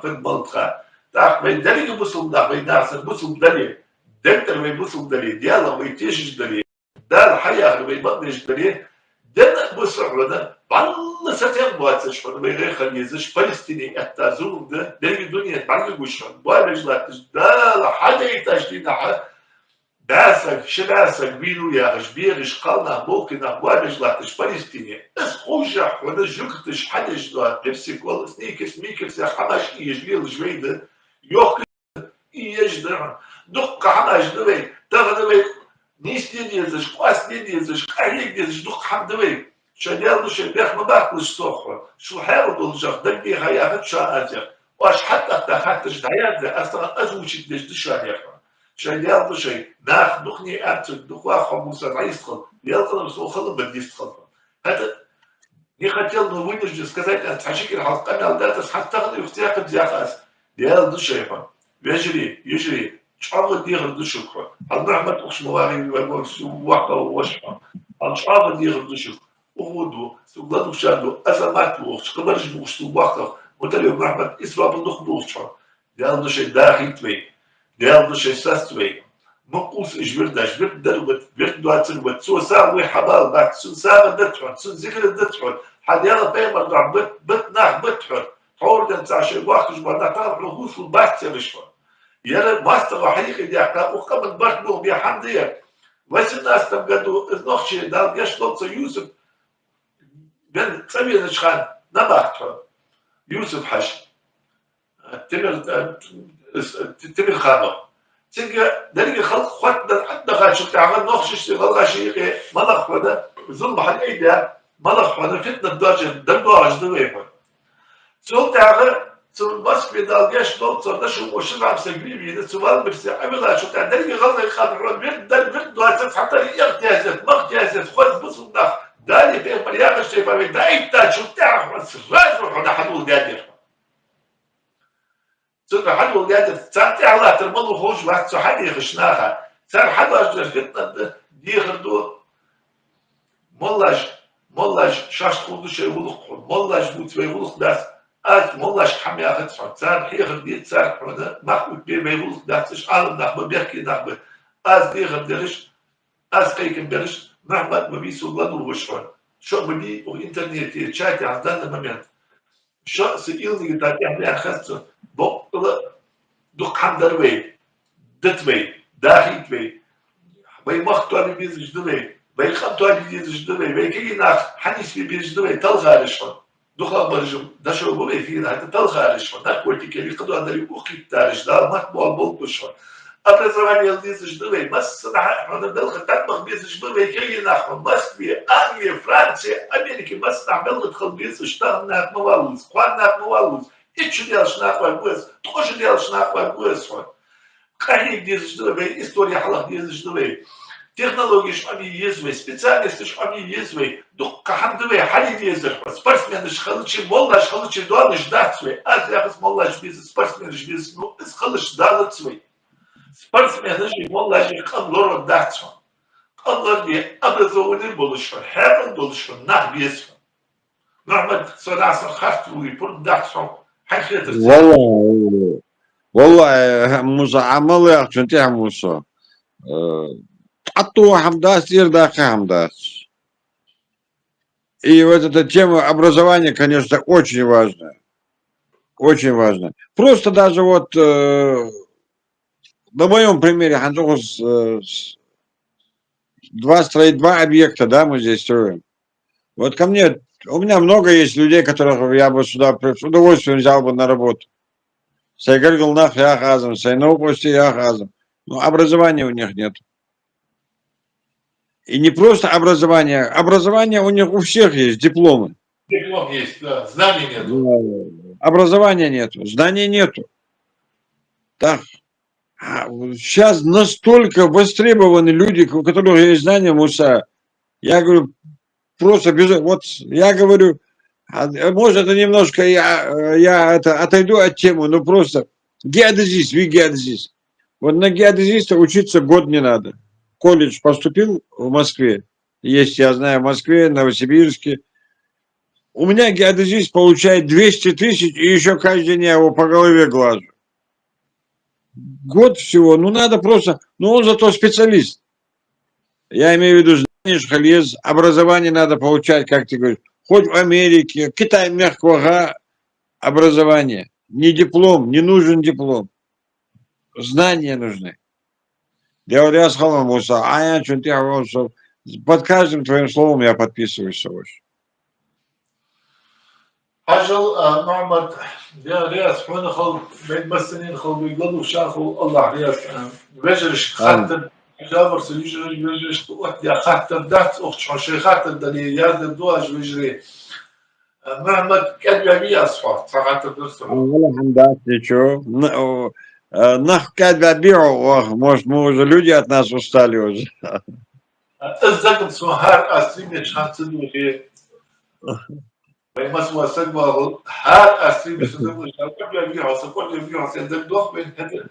في المنطقة تاق بين دليل مسلم دا بين ناس مسلم دليل دكتور ويبصل دليل ديالا ويتيجش دليل ده الحياة ويبقنش دليل ده بصرنا بعض ستين بواتش فن ويغير خليزش فلسطيني التازون ده الدنيا بعد وشون وارجلات ده لحد يتجديد على باسك شباسك بينو يا غشبيرش قالنا ممكن وارجلاتش فلسطيني اس خوشح وده جوكتش حدش ده بيبسي كول سنيكس ميكس يا حماش يجليل جويده يوك يجدر دق حماش دوي تغدوي نيستي ديزش قاس ديزش قايق ديزش دق حم دوي شديال شي بيخ ما باكلش صخر شو حاول الجخ دقي هيا شا اجر واش حتى تحتش دعيات اصلا ازوج ديش دشا شيء يلا شيء ناخ دخني أنت دخوا خمسة رئيسهم يلا رسول خلهم بديس خلهم هذا يختيل نوينش сказать أنت حشيك الحلقة أنا ودات حتى يختيق الزياقاس يلا دشيفا يجري شعب دير دشكر الرحمة تخش مواري وقت وشفا الشعب دير دشكر وغدو سوغلادو شادو أزمات وش كبرج وش وقت وتلي الرحمة إسوا بندخ دوشفا يلا دشي داخل توي يلا دشي ساس توي منقوص اجبر دلوت برد دواتن سو ساوي حبال باك سو ساوي دتحون سو ذكر دتحون حد يلا بيمر دع بتناخ بتحون حور دن تعشي وقت جبرنا تعرف الغوص والباك تلشفون يلا ماستر حقيقي دي احنا وقبل برد بيا حمدية بس الناس تبقدوا النخشي دال يشلط يوسف بن سمير نشخان نباحتهم يوسف حش تمر خانو تلقى دليل خلق خواتنا حتى غاشي تعمل نخش اشتغل غاشي ملخ هذا ظلم حد ايدا ملخ هذا فتنة درجة دمواج دويفا سو تعمل سو بس في دالجاش نوت صار ده شو مش عم سجلي ده سؤال بس عمل شو تعمل دليل غلط خاطر بيد دل دوات حتى يغتازت ما اغتازت خذ بس النخ دالي في مرياض الشيء فبيد ده انت شو تعرف بس راجع ولا حدود قادر صرت حد ولاد ساعتي على ترمضوا خوش واحد صحابي خشناها صار حدا أجر فتنة دي خردو ملاش شاش خودو شيء ولق ملاش بوت ويولق داس ملاش حمي أخذ صار حي خرديت صار حدا مخبوط بيه ويولق داسش عالم نخبه بيحكي نخبه دي خردرش كيكن برش محمد ما بيسولانو وشفر شو بدي وإنترنت يتشاتي عندنا مميت شو سئلني تاتي عملي أخذته بقى دق حمدروي دتوي داخيتوي بي مختاري بيزش دوي بي خمتاري بيزش دوي بي كي ناخ حنيس بي بيزش دوي تلخارشفن دخل برجم دشو بوي فينا حتى تلخارشفن ناكورتي كلي قدوا عندري أخي تارش دار مطبوع بولكشفن قبل زمان يلديزش دوي بس احنا بلغة تطبخ بيزش دوي كي ناخ مصري أنجليا فرنسا أمريكا بس نعمل دخل بيزش تاهم ناك موالوز قوان ناك موالوز إيش ديالش ناقوى بوز تخش ديالش ناقوى بوز كهيك ديالش دوي إستوريا حلق ديالش دوي تكنولوجيش أمي يزوي سبيциалистش أمي يزوي دق حمد دوي حالي ديزر سبورتسمنش خلتش مولاش خلتش دوالش داتسوي أزياقس مولاش بيز سبورتسمنش بيز نو إس خلتش دالتسوي سبورتسمنش مولاش قنلور داتسوي قنلور دي أبرزوني بولشفر هابن بولشفر نح بيزفر نعمل صناعة خافتوي بور داتسوي والله موسى عمل يا أخي أنت موسى حطوا حمداس يرداخ حمداس и вот эта тема образования, конечно, очень важная, очень важная. Просто даже вот на моем примере строить два объекта, да, мы здесь строим. Вот ко мне, у меня много есть людей, которых я бы сюда с удовольствием взял бы на работу. Сайгаргулнах я хазам, Сайноупусти я хазам. Но образования у них нет. И не просто образование у них у всех есть, дипломы. Диплом есть, да, знаний нет. Образования нету, знаний нету. Так, сейчас настолько востребованы люди, у которых есть знания, Муса. Я говорю, просто без... Вот я говорю, может, это немножко я отойду от темы, но просто геодезист, геодезист. Вот на геодезиста учиться год не надо. Колледж поступил в Москве. Есть, я знаю, в Москве, Новосибирске. У меня геодезист получает 200 тысяч, и еще каждый день я его по голове глажу. Год всего, ну надо просто, ну он зато специалист. Я имею в виду знание, желез, образование надо получать, как ты говоришь, хоть в Америке, Китай мягкого образования. Не диплом, не нужен диплом. Знания нужны. Я сказал Муса, под каждым твоим словом я подписываюсь. حجل نعمت يا رياس حون خل بين بسنين خل بيقولوا شافوا الله رياس بيجرش خاطر جابر سيجرش بيجرش وقت يا خاطر دات أخت شو خاطر دني يا الدواج بيجري نعمت كذا بيا صفات صراحة درسوا والله الحمد لله نشوف Нах бегал, может, мы уже люди от нас устали уже. الزقم سو هر اصلی به چند سدوه و ما سو اصل با هر اصلی به سدوه شاید بیاری حاصل کنه بیاری حاصل زد دوخ بین هده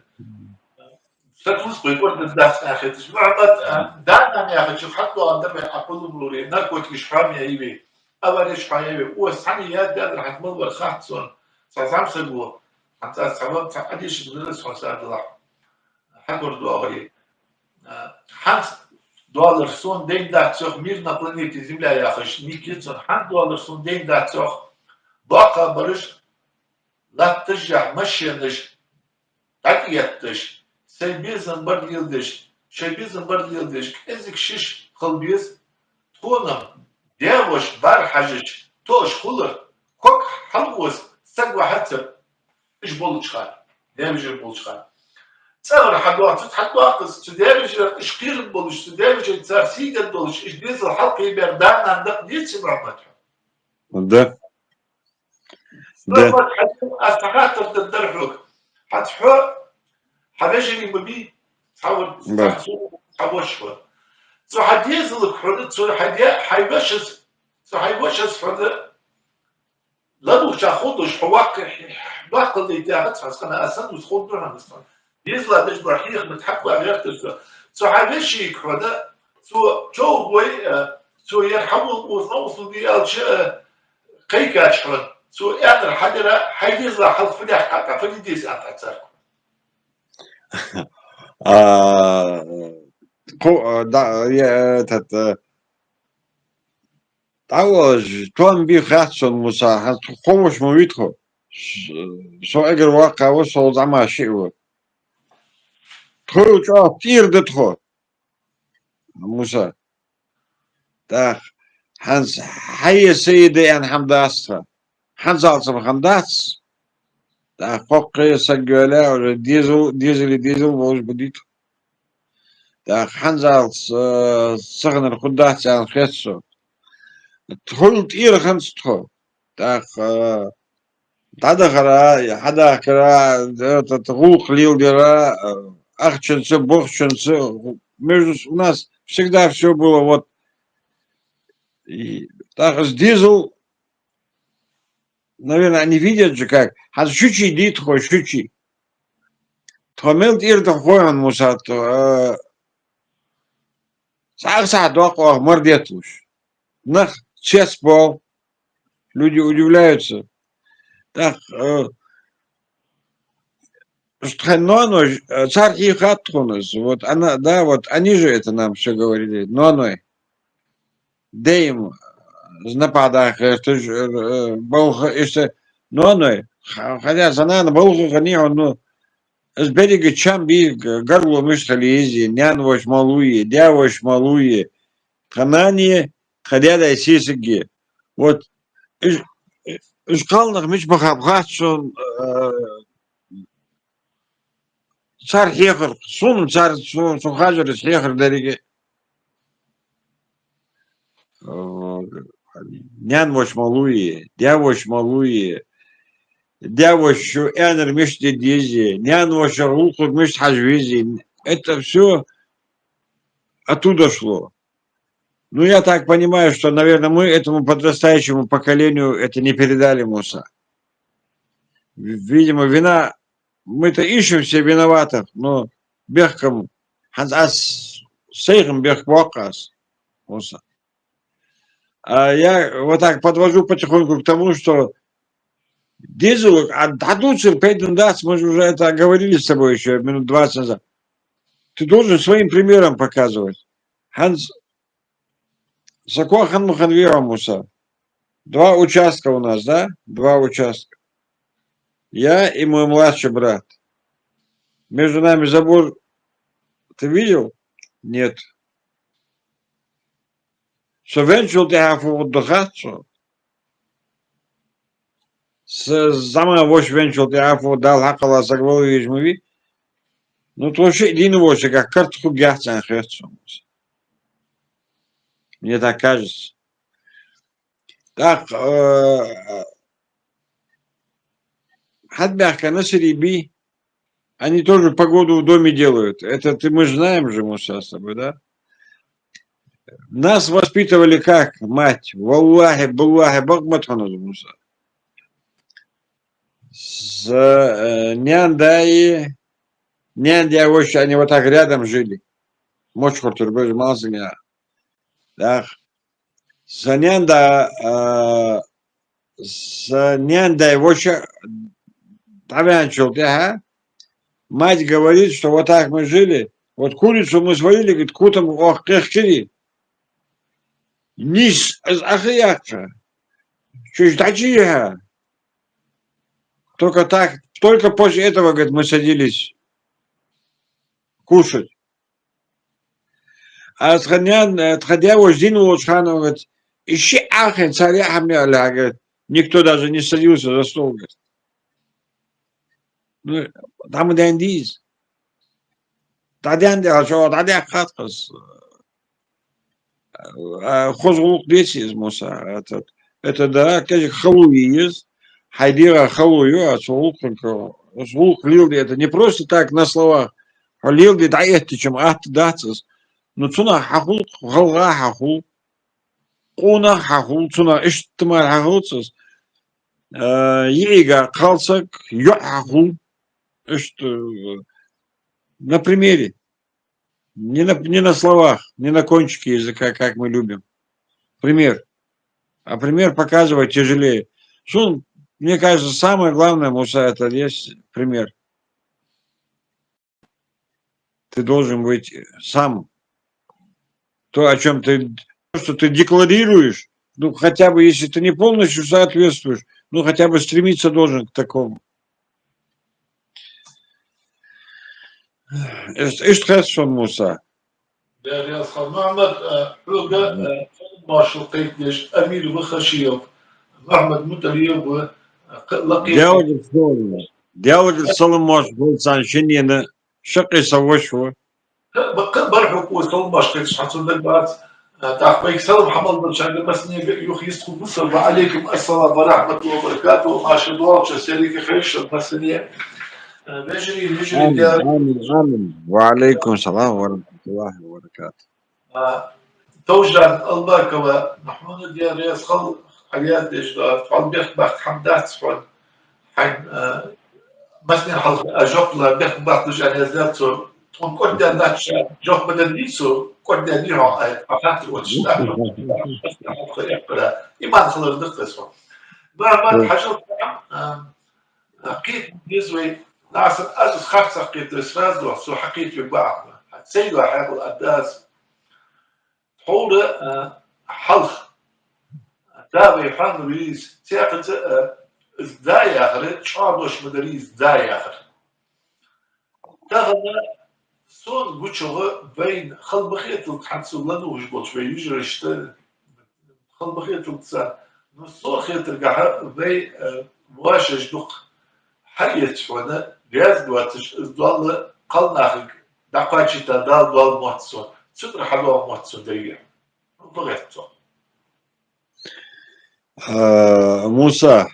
ستوس بيقول الدافع اخي تسمع دعنا يا اخي شوف حتى عندما اقول بلوري نركوت مش حامي ايبي اول ايش حامي والثاني يا ده راح تمر خاطسون سامسونج سبوا حتى سبب تعديش بدرس حساب الله حقر دو $100 son день датцох мир на планете Земля яхаш никитсон $100 son день датцох бака барыш латтыш машеныш так яттыш сейбизен бар йылдыш шейбизен бар йылдыш кезик шиш кылбиз тонам девош бар хажыш тош хулыр кок халгос сагва хатсып иш болучкар демжер болучкар تصور حدوقس تدرج اشقير بولش تدرج تسارسيد بولش ايش بيز الحلقة يبردان عندك ديت مرمتها Да, да. لما استغاثر تدرحوك حتحو حبيجي مبي تحاول Да. تحوشوا سو حديز لك حدود سو حيبشس سو حيبشس حدود لدو شاخدوش حواق باقي اللي داعت فسنا اسد وتخدرها مثلا يطلع مش برحيخ بتحكوا غير تلك سو حبيشي كذا سو جو بوي سو يرحموا وصوصوا بيالش قيكاش حد سو يعني حدرا حيزلا حد فدي حقا فدي ديس أنت А, да, я этот, того же, том би хатсон муса, хат хомуш мувитхо, со эгер вака во со зама шиу. Тхо чо тир де тхо, муса. Так, ханс хайе сейде ан хамдаста. Ханс алсам хамдац. Так, хокке сагёля, уже дизель, волж будит. Так, ханс алс, сагнер худдац ан хетсо. تقول إير خمس تخو تاخ حدا خرا تغوق лил дера ахченцы бохченцы между у нас всегда все было вот и так с дизел наверное они видят же как а щучи дит хо щучи томел ир то хоан мусат сагса доко мордетуш нах чеспо люди удивляются. Так, но царь и хатхунус, вот она, да, вот они же это нам все говорили, но дейм, нападах, это же, болха, если, но хотя за нами болха, конечно, ну, с берега Чамби, горло мыштализи, нянвош малуи, дявош малуи, ханани, ходя да сисиги, вот, Ушкалнах мич бахабхатсон, царь хехер, сун царь сухажер хехер дереге. Нян вош малуи, дявош малуи, дявош энер миште дизи, нян вош рулхур мишт хажвизи. Это все оттуда шло. Ну, я так понимаю, что, наверное, мы этому подрастающему поколению это не передали, Муса. Видимо, вина, мы-то ищем все виноватых, но бехкам, ханас сейхам бехбокас, Муса. А я вот так подвожу потихоньку к тому, что дизель, адуцер, пейден даст, мы же уже это говорили с тобой еще минут 20 назад. Ты должен своим примером показывать. Ханс Сакохан Муханвира Муса. 2 участка у нас, да? 2 участка. Я и мой младший брат. Между нами забор. Ты видел? Нет. Совенчул ты хафу отдыхаться. Сама вош венчул ты хафу дал хакала сагвал вижмуви. Ну, то вообще един вообще, как карту гяцан херцом. Мне так кажется. Так, حد بيحكي نصري بيه Они тоже погоду в доме делают. Это мы же знаем же, Муса, с тобой, да? Нас воспитывали как, мать? Валлахи, баллахи, бахматхану, Муса. С Няндаи, Няндя, они вот так рядом жили. Моч хуртурбез мазыня. Да. С Няндай, вообще, тавянчил, да? Мать говорит, что вот так мы жили. Вот курицу мы сварили, говорит, кутом ох, кехкери. Низ из ахияка. Чуть дачия. Только так, только после этого, говорит, мы садились кушать. А отходя Уздин Лучханов, говорит, ищи ахен, царя хамляля, говорит, никто даже не садился за стол, говорит. Ну, там и дендиз. Тадянди, а что, тадя хаткас. Хозгулук десиз, Муса. Это да, конечно, халуи есть. Хайдира халую, а звук лилди, это не просто так на словах. Лилди да это чем дацис. Но цуна хахул, галга хахул, куна хахул, цуна иштимар хахулцис. Ейга калсак, ё хахул. На примере. Не на словах, не на кончике языка, как мы любим. Пример. А пример показывать тяжелее. Мне кажется, самое главное, Муса, это есть пример. Ты должен быть сам. То, о чем ты, то, что ты декларируешь, ну, хотя бы, если ты не полностью соответствуешь, ну, хотя бы стремиться должен к такому. Ist schon, Musa. Der Riasхан Mohammed, Ruga, Marshal Qeitlish, Amir Bukhashiev, Mohammed Mutaliyev, Laqif. Дьявол Соломош был саншинина, шакай савошва. برحو وصل مشكل حصل البعض تعقيك سلام محمد بن شعب المسني يخيص بصر وعليكم السلام ورحمة الله وبركاته ما شاء الله شسيرك خيش المسني نجري ديار آمين. وعليكم السلام ورحمة الله وبركاته. توجد البركة محمود ديار رياس خل حياة إجدار فعل بيخبخ حمدات فعل حين مسني حل أجوبلا بيخبخ لجان يزداد تكون كل ناتش جوه بدن ليسو كل نيرو أفات وتشتغل إيمان خلص دقة ما حاجة كيف يزوي ناس أجلس خمسة كيف تسرز له سو حكيت في بعض سيلو حاجة الأداس حول حلق داوي فان ريز تأخذ إزاي آخر شادوش مدري إزاي آخر تأخذ صون بوشوه بين خلبخيت الحنسو لانو وش بوش بين يجري اشتغل خلبخيت التسان نصو خيت القحة بين مواشش دق حيت شوانا جاز دواتش ازدوال قلنا دقاتشي تدال دوال مواتسون سدر حلوة مواتسون دقيقة بغيتو Муса,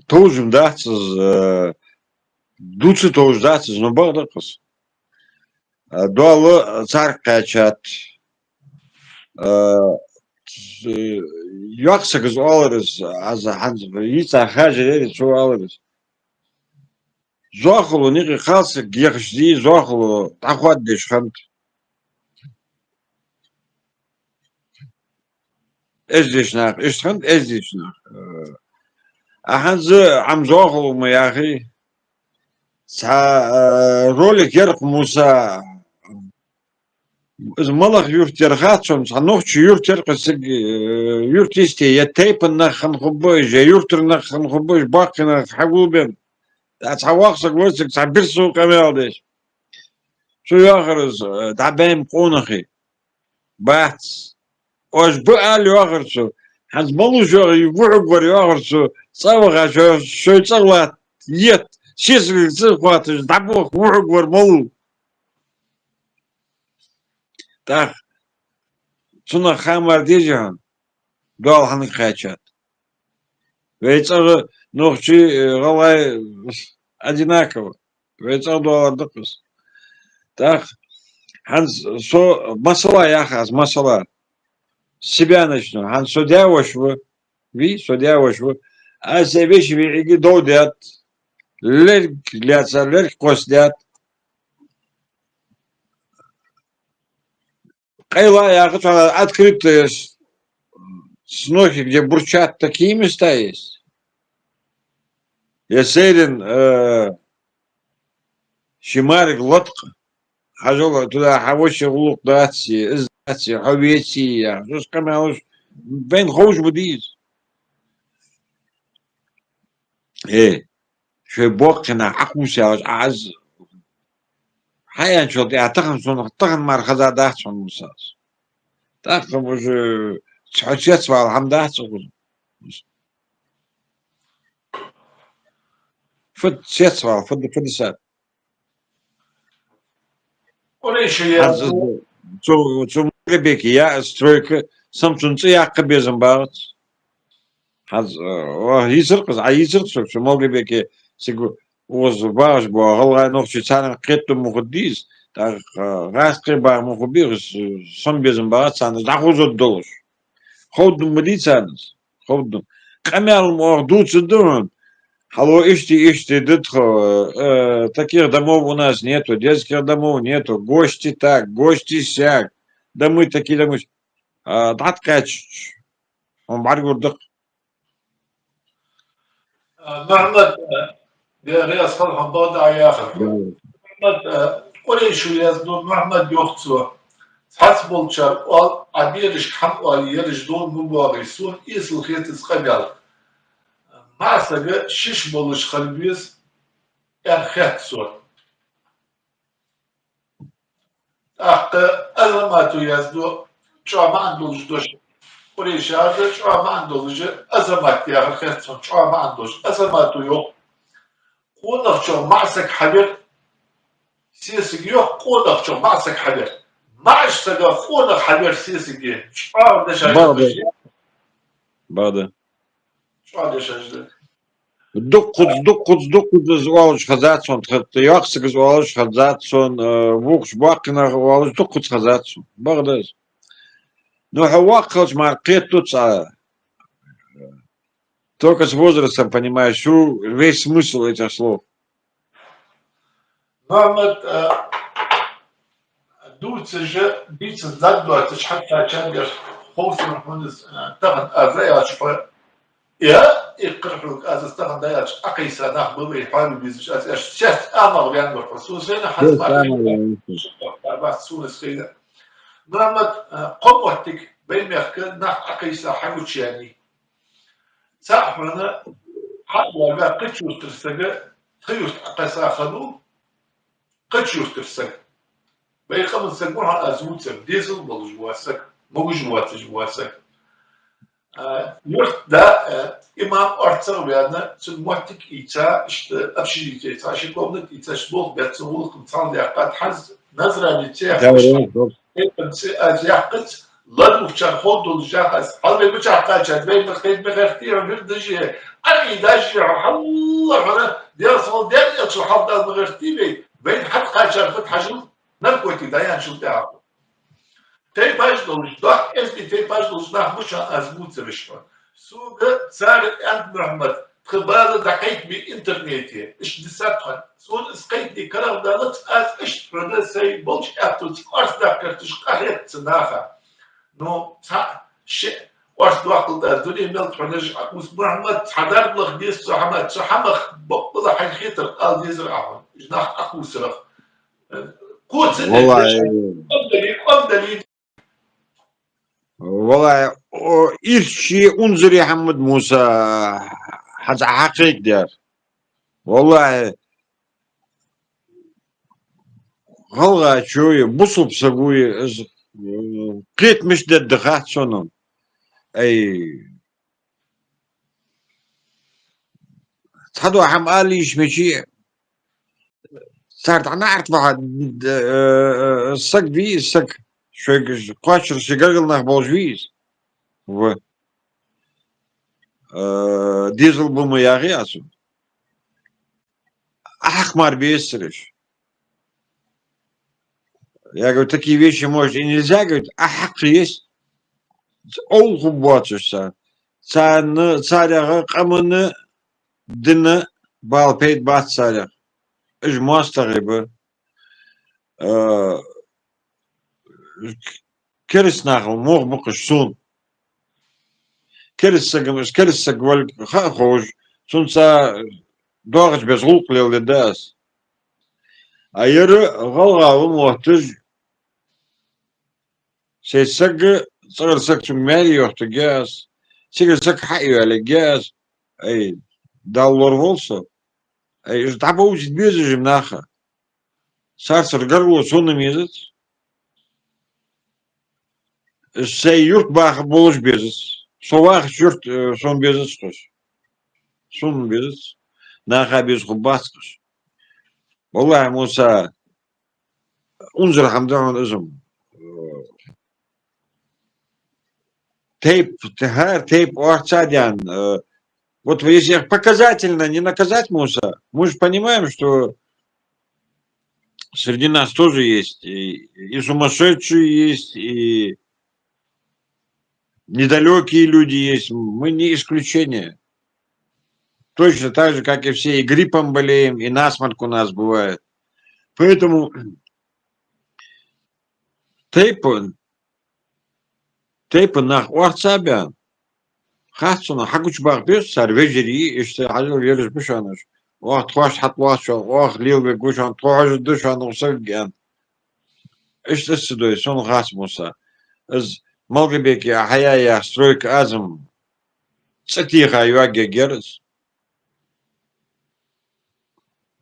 тоже датсыз, дуцы тоже датсыз, но багдакыз. Дуалы царь качат. Яқсығыз алырыз, ица хажырері су алырыз. Зоқылы неғи қалсы геқшді, зоқылы тақуат дешқант. Эздешнақ, ешқант эздешнақ. Аханзы амзоқылы мы яғи. Ролик ерқ Муса. Малах юртер son sanoqçu yurter qısık yurt ya teypinna xanxuboj ya yurterna xanxuboj baqina xaguben atawaqsak vosik sabir su qameldes şu yaxırız da benim qonaxi bats oj bu al yaxırsı haz malu jo yuğur var yaxırsı savağa şu çağlat yet şizgisi xatız da bu yuğur var malu так цуна хамар дежан дал ханы хачат вейцага нохчи галай одинаково. $20 докус. Так, Ханс, масала яхаз, масала. С себя начну. Ханс, судья вашего, судья вашего. А все вещи иди доудят. Лерк гляца, лерк костят. Кайла яхаз, открытые снохи, где бурчат, такие места есть. Я сейрен, Шимарик, лодка. Хожу туда, хавоши лук датси, издатси, хавети, что скамялыш, бен хоуш будиз. Шо бокина, акусяус, аз. Хаян шо, я таган мархаза датсон мусас. Так, уже, чачец вал, хамдатсон. Фуд сецвал, фуд сад. Oraya ya. Zum Gebeki, ja, stroike, Samsung yakka bezim bağıt. Hizir kız, hizir çok, şu Gebeki, sigu, oz bağış bu, halga nokçu çanın kettu muhuddiz, da raskı bağ muhubir, son bezim bağıt sanız, da huzur doluş. Ходум мдицанız, ходум. Камялым ордуцу. Алло, ишьте, дытхо, таких домов у нас нету, детских домов нету, гости так, гости сяк, да мы такие домы, таткач, он баргурдык. Mehmet Reyaz Kalkan bağda ayağı. Mehmet oraya şu yazdı, Mehmet yoktu. Has bolçar, al, abiriş kam al, yarış don mu bağır, son isıl hiyetiz kabal. Masagı şiş boluş kalbiyiz, en hiyet son. Hakkı azamatı yazdı, çoğaman doluş doş. Oraya şahırdı, çoğaman dolucu, azamat ya hiyet son, çoğaman doluş, azamatı yok. Konakçı masak haber, siyasi yok, konakçı masak haber. Maaş saga konak haber siyasi şu anda şahırdı. Bağda. Şu anda şahırdı. Dokuz alış hazatson, yaksız alış hazatson, vukuş bakına alış dokuz hazatson. Bağda. Ну, хавакалж маркет тут, только с возрастом понимаешь, весь смысл этих слов. Mehmet Dulcece bilsin zadlartış hatta çember hoşlanmanız taban azaya çıpa ya iqrhluk az taban dayaç aqisa nahbu ve halu biz şat ama yani bu hususuna hasba bas sus kıyda Mehmet qomwatik bilmekki nah aqisa haluç yani sahmana hadwa ve qıçur tırsaga tıyurt aqasa khadu qıçur tırsaga بيخمن سكون على أزموت سك ديزل ولا جواسك مو جواسك يرت ده إمام أرتر بيانا سموتك إيتا إشت أبشي إيتا شيء قومك إيتا شبوك بيتسولك مثال لياقات حز نظرة لتيح أزياقت لدو كان خود الجاهز هل بيبتع قاجد بين مخيط مغرتي وغير دجي أني داجي الله أنا ديرسل دير يتشو حفظ المغرتي بين حد قاجد فتحجم Narkotik dayan şu da. Tepaj doluş da eski tepaj doluş da bu şan azmut sevişme. Suga sar ant Muhammed خبال دقيق بإنترنتي إيش دساتها سون إسقيت دي كلام دالت أز إيش فردا سي بولش أبتوت أرس دكرتش قهرت سناخا نو تا شيء أرس دواقل دا دوني ملت فرنج أقوس محمد حدار بلغ ديس محمد شحمخ بقلا حين خيتر قال ديزر أعمل جناح أقوس رخ والله إرشي أنظر يا محمد موسى حاجة حقيقة دير والله والله شوية بصل بسوي قيت مش دخات شنو أي تحدوا حمالي شمشي صارت أنا أعرف واحد السق فيه السق شوي قاشر شقاقل نخبوش فيه و ديزل بومو ياغي أسو Ахмар бесеришь. Я говорю, такие вещи может и нельзя, говорит, а хак есть. Олху батышса. Царя камыны дыны балпейт бат царя. Иж мастарыбы. Керес нахал, мог букыш сун. Керес сагваль хахож. Сунца дорож без рук лел дас. А еры галгавы мохтыж. Сесаг царсак чумяри йохты газ. Сигарсак хайю али газ. Эй, даллар волса. Эй, ждаба учит безжим наха. Сарсар гарло сонный месяц. Сей юрт бах болуш безец. Совах юрт сон безец тош. Сон безец. Наха без хубаскаш. والله موسى انظر حمدان ازم тейп Охцадян. Вот если показательно не наказать Муса, мы же понимаем, что среди нас тоже есть и сумасшедшие есть, и недалекие люди есть. Мы не исключение. Точно так же, как и все, и гриппом болеем, и насморк у нас бывает. Поэтому тейпы нах Охцабян. خاصة حقوش باغبيش صار بيجري اشتغل يرش بشانش وقت خوش حط واشو وقت ليو بيقوشان طوعج الدشان وصلقان ايش تسدوي شون خاص موسى از ملقي بيكي حيايا سترويك ازم ستيخا يواجه جرس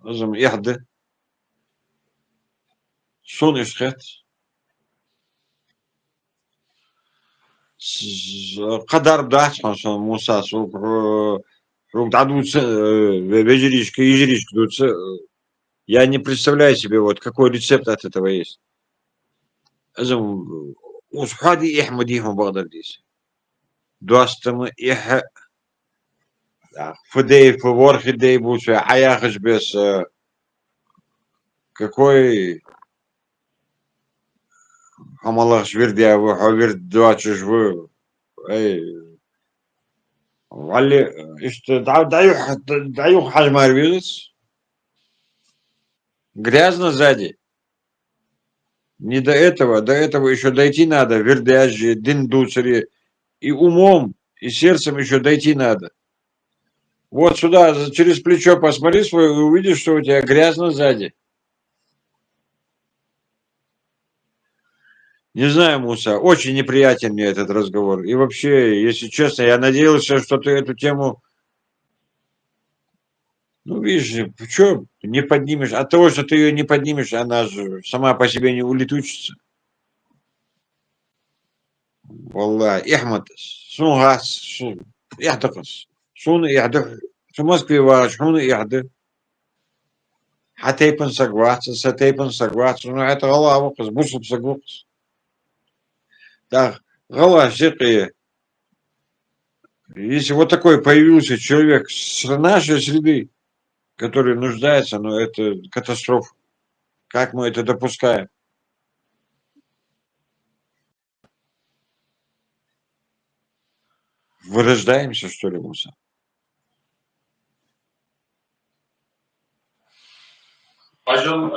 ازم يحدى شون اشخت قدر بداش شون موسى سوق روك дадутся, вежеришка, ежеришка дутся. Я не представляю себе, вот какой рецепт от этого есть. وصحادي إح مديهم بقدر ديس دوستم إح فدي فورخ دي بوش حياخش بس какой хамалах швердя вы хаверд двачешь вы эй вали что даю хажмар вирус грязно сзади. Не до этого еще дойти надо, вердяжи, диндусери, и умом, и сердцем еще дойти надо. Вот сюда, через плечо посмотри свое, и увидишь, что у тебя грязно сзади. Не знаю, Муса, очень неприятен мне этот разговор. И вообще, если честно, я надеялся, что ты эту тему, ну, видишь, что не поднимешь. От того, что ты ее не поднимешь, она же сама по себе не улетучится. والله يحمد شنو هاس شو يحدقس شنو يحدق شو مسكي واش شنو يحدق حتى يبن سقوات ستيبن سقوات شنو حتى غلا وقس بوش بسقوقس так غلا شقي если вот такой появился человек с нашей среды который нуждается но это катастрофа как мы это допускаем вырождаемся что ли Муса Ажал,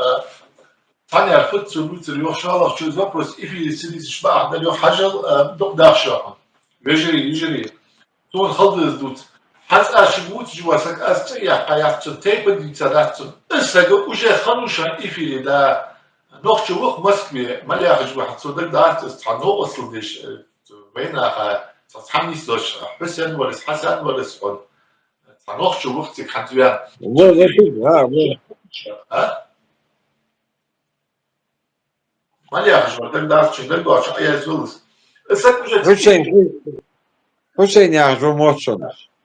Таня, хоть цулуцер, ёшалах, чуз вопрос, и фили сидит шбах, да лё хажал, док дахшахан. Вежери. Тон халдыз дут. Хаз ашибут жвасак асца я хаятца тейпа дицадатца. Эсага уже ханушан и фили да нохчу вох Москве, малях жвах, цудак датца, цано ослдыш, вейнаха, цамнис дош, Хусен варис, Хасан варис, он. Цанохчу вох цик хантвян. вот А? Малях жвах, тогда чудак дош, а я звылыз. Эсак уже... Хусейн я же мочон.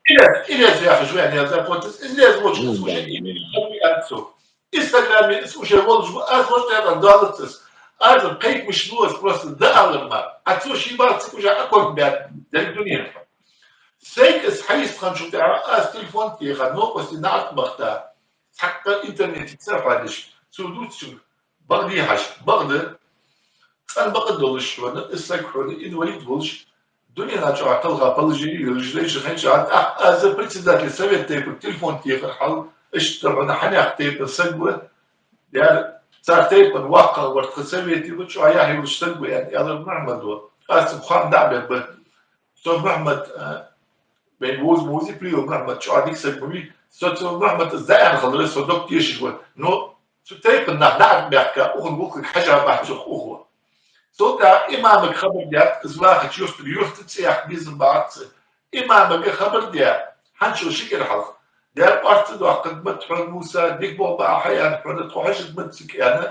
Или я хожу, я не заплатил, или я звучу, слушай, отцу. Инстаграме, слушай, вот же, а вот это далатыс, а это как мышлось просто даларма, отцу шибарцы уже аккорд бят, дальдунир. Сейк с хайс ханчу, а с телефон тихо, но после наатмахта, так حتى انترنت تصرف عليش سودوت شو بغدي حاش بغدي أنا بقدر ليش وانا استكفوني إن وليد بولش دنيا ناتشوا تلقى بلجي يلجليش خنش عاد أز بريتسيدنت السوفيت تيب التليفون تيب الحل إيش طبعا حنيق تيب السجوة يعني صار تيب واقع ورد السوفيت تيب شو عياه يشتغل يعني هذا محمد قاسم خان دعبة سو محمد بين ووز موزي بريو محمد شو عاديك سجمي سو محمد إزاي خلص صدق يشجوا نو شو تيب نعرف بيحكي أخو نقول حاجة بحكي أخوه Sogar imamı kabul der, ızvahı çöstür, yurtu tsiyah bizim bağıtsı. İmamı kabul der, hanço şikir halk. Der artı da kıdmet hün Musa, dik baba ahyan, hün tuhaşit mıtsik yani.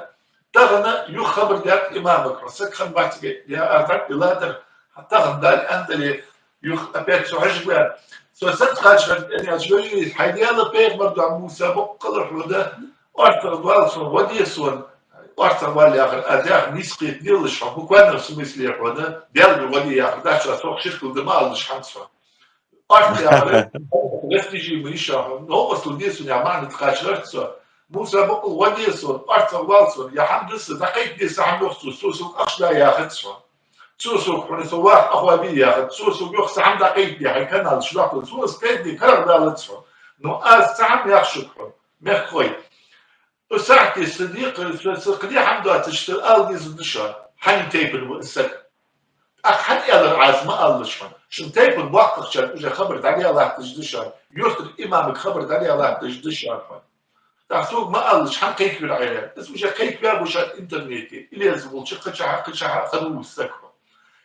Dağına yuh kabul der imamı krasak khan bahçe ya artık yıladır. Hatta gandal andali yuh apet tuhaşit ver. Sosat kaçır, yani açıyorum, haydiyalı peygamber Musa bu kadar hüda. Artık doğalsın, vadiyesin. Орца вали адях низкие делаешь, а буквально в смысле да, белый води я, да, что сок шишку дымал лишь ханцо. Орца я, растижи мы еще, но послуги суня ман тхачерцо, муса бокл води сон, орца валсон, я хамдыс, дакайт дис хамдосу, сусу ашла я хатсо. Сусу хонесова ахваби я, сусу йохс хам дакайт я, канал шлах, сус кайди кар далцо. Но аз сам я шукро, мягкой. وساعتي الصديق الصديق عنده تشتغل ألدي زدشان حني تيبن وإنسان حني على العازمة ألدشان شن تيبن وقت شان إذا خبرت عليه الله تجدشان يرتب إمامك خبرت عليه الله تجدشان تحسوق ما ألدش حن كيك بالعيال بس وش كيك بيا وش إنترنتي اللي يزبط شق قشع خلوه السكر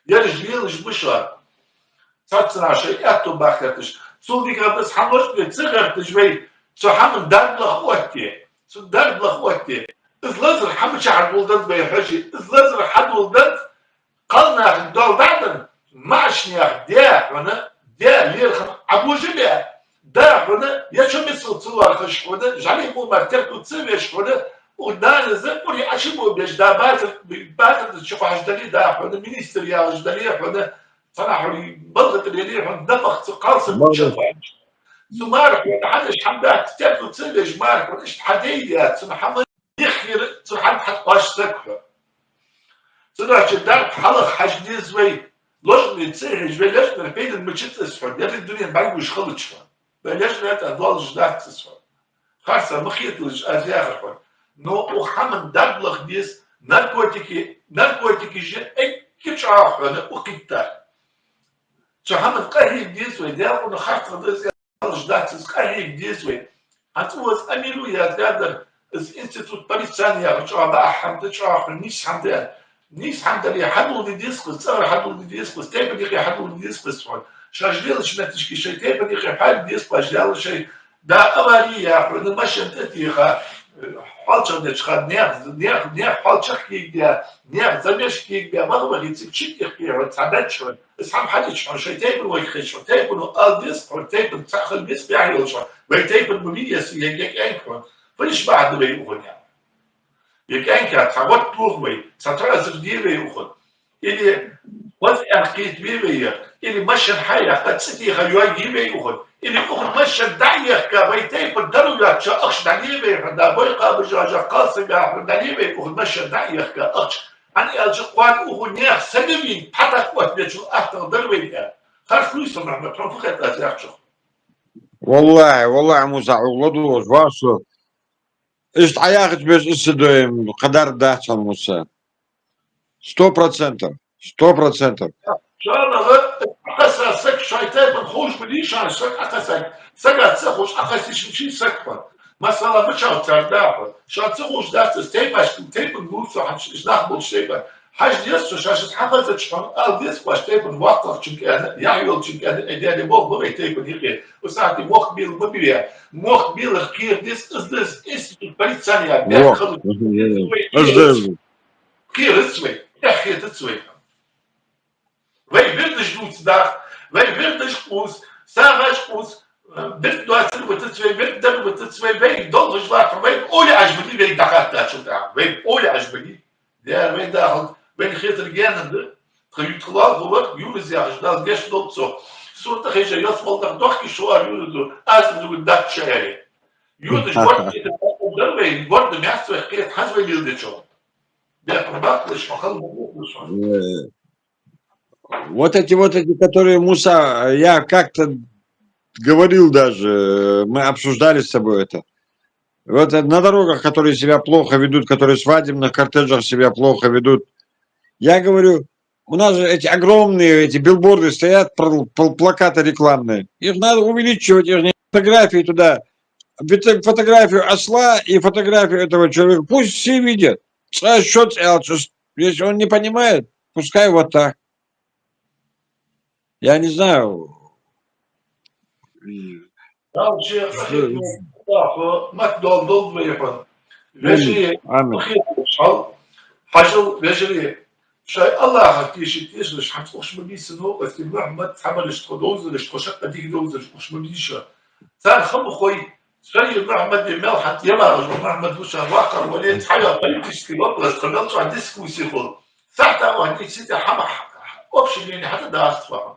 يرجع يلج بشان صارت سنة شيء أكتب باخرتش صودي بس حنوش بتصغر تجوي شو حمل دار وقتي سندار بلخوتي إزلازر حمد شعر ولدت بيحجي إزلازر حد ولدت قلنا الدول بعدن معشني ديا هنا ديا ليل عبو جبيا دا هنا يشو مثل تصور خش هنا جعلي مو مرتب وتصير هنا ودان زبوري عشبو بيش دا باتر تشوف حجدلي دا هنا مينيستر يا حجدلي هنا صراحة بلغت اللي هنا نفخ قاصر سمارك وتحدش حمدات تاكل تسلج مارك ونش حديديات سن حمد يخير سن حد باش سكفه سنة جدار حلق حجدي زوي لوش من تسيح جوي ليش من بين المجد اسفر يا الدنيا بعد وش خلط شوان بلاش نات ادوال جدار تسفر خاصة مخيط لج ازياغ شوان نو وحمد دبلغ ديس ناركوتيكي جي اي كيف شعاح وانا وقيتار شو حمد قهي ديس ويدار ونخاط غديس جدات سكاي ديزوي هتوز اميلو يا دادر از انستيتوت بريتانيا شو بقى حمد شو نيش حمد نيش حمد اللي حدو دي ديسكو صار حدو دي ديسكو تيب دي حدو دي ديسكو شاجليل شنو تشكي شيء تيب دي حال ديسكو اجلال شيء دا اماريا حنا ماشي انتي حالش ندش خد نير حالش كي دي نير زمش كي دي ما هو اللي تشيك كي تعدد شو اسحب حد شو شيء تيب ويخش شو تيب انه الديس او تيب تاخذ بس بيعمل شو بيتيب الميديا يجيك انكم فليش بعد بيقول يعني يجيك انك تعود تروح سترى زدي بيقول اللي وقت أخيت بيبيع اللي مشى الحياة قد ستي خلوي بيقول اللي أخذ مشى دعية كبيتي بالدرجة شو أخش دعية بيقول ده بيقى برجع قاسم يا دعية بيقول مشى دعية كأخش أنا الجوان أخذ نيح سلمين حتى قوة بيجو أحتى دروية خار فلوس محمد فقط أتلاقيه والله موسى عوضو واسو إيش عياقت بس إستدوم قدر داخل موسى 100% 100% شو أنا أقصى سك شايتين بنخوش بديش عن سك أقصى سك تسخوش أقصى شيء سكفر مثلا مش هترداه شو تسخوش ده تستيبش تيب نقول شو حش نخبل شيء حاج ديسو شاش حفظت شو قال ديس باش تيب وقت شو كان يعيل شو كان إداري بوق بقى تيب هيك وساعتي مخبيل مبيع مخبيل خير ديس إس بريد ثانية بياخذ خير اسمه يا خير تسوي Wij wilden dus daar, wij wilden dus, Sarah's dus, dit doet het met de twee weken, met de twee weken, dat is waar wij olie alsjeblieft, wij dachten dat zo daar, wij olie alsjeblieft, ja, wij dachten, wij gisteren gerne, gehuurd geloof wordt, jullie zeggen, dat is dat zo, zo dat je jas wel daar toch geschoren, jullie zo, als we doen dat scheren, Юдыш вот это удовольствие, вот мясо какие хазвы лилдечо. Да, пробаклыш, махал бухлыш. Вот эти, которые Муса, я как-то говорил даже, мы обсуждали с тобой это. Вот на дорогах, которые себя плохо ведут, которые в свадебных кортежах себя плохо ведут. Я говорю, у нас же эти огромные эти билборды стоят, плакаты рекламные. Их надо увеличивать, их не фотографии туда. Фотографию осла и фотографию этого человека. Пусть все видят. Если он не понимает, пускай вот так. Я не знаю. Да, вообще, мат дол выехал. Вежи, Амин. حاجة وجري شاي الله هكيش تيجلش حتوش مبيس نو بس محمد تعملش تدوزلش تشق ديك دوزلش مش مبيشة صار خم خوي شاي محمد يمل حتى يلا محمد وش واقر وليد حاجة قلتش في بطل استغلت على ديسك ويسيخل ساعتها وهديك سيدي حمح اوبشن يعني حتى ده اصلا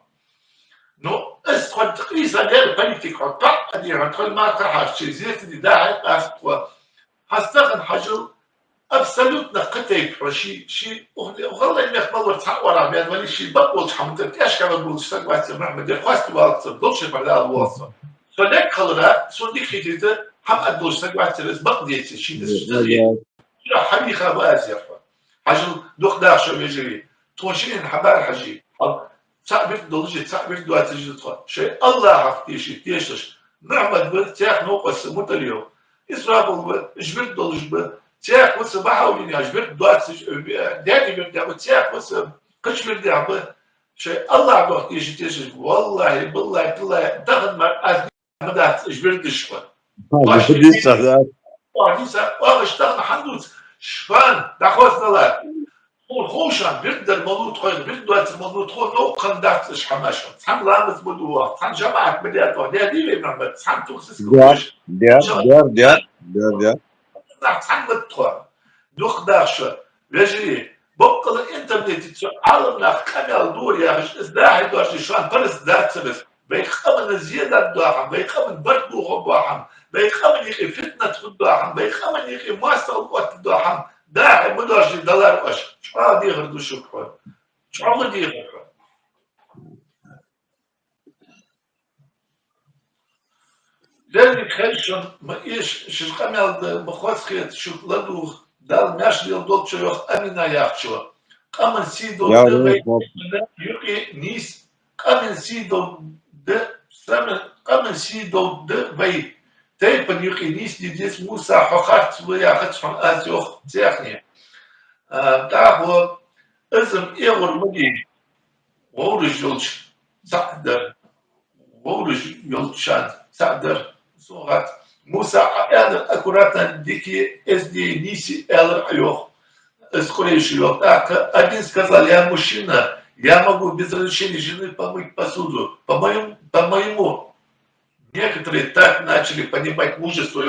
نو استخد تقريزا غير بنيتك حطا ادي هتخل ما تحاش شي زيت دي داعي استخد هستغن حجر абсолютно хотей شيء وغلا إني أخبر تحول عبيان ولي شيء بقول حمد إيش كمان بقول استقبلت محمد الخاص تبغى تضلش بدل الوصف فلك خلنا سندك خديته هم أدلش استقبلت بس بقديت شيء نستزيد لا حبي خباز يا أخوان حاجة دوخ داخل شو يجري تونشين حبار حجي تعبير دلجة تعبير دوا تجد شيء الله عفتي شيء تيشش محمد بتاعك نوقس متليو إسرائيل جبت دلج تياك وس بحاول يجبر دوات دادي بيرجع تياك وس قش بيرجع شيء الله عبد يجي والله بالله دخل مع بدأت اجبر دشوا واش واش دخل حدوث شفان دخلت لا خوشان بيقدر مولود خوي بيقدر مولود خو نو قندات اش حماش تحم لامس بدوا تحم جماعه بدات دادي بينما تحم تخصص كلش تحمل تخوان دوخ داشة رجلي بقل الانترنت تعلمنا كامل دور يا مش ازداحي دواشي شوان برس ذات سبس بيخمن زيادة دواحم بيخمن بردو غباحم بيخمن يخي فتنة خدواحم بيخمن يخي ماسة الوقت دواحم داعي مدرجي دولار واش شو دي غردو شكرا شو دي غردو ذلك خلشن ما إيش شو كمل بخوص خيط شو لدو دال ناش ديال دوت شو يخ أمينا يحشوا كمن سيدو ده يقي نيس كمن سيدو ده سمن كمن سيدو ده بي تيبن يقي نيس دي ديس موسى حقات ويا خدش عن أزيوخ تيخني تعهو إزم إيغور مجي وورج يلش سعدر وورج يلشان سعدر صورت موسى أنا أكوراتنا ديكي إزدي نيسي ألر أيوه скорейший так, один сказал, я мужчина, я могу без разрешения жены помыть посуду. По-моему, некоторые так начали понимать мужество,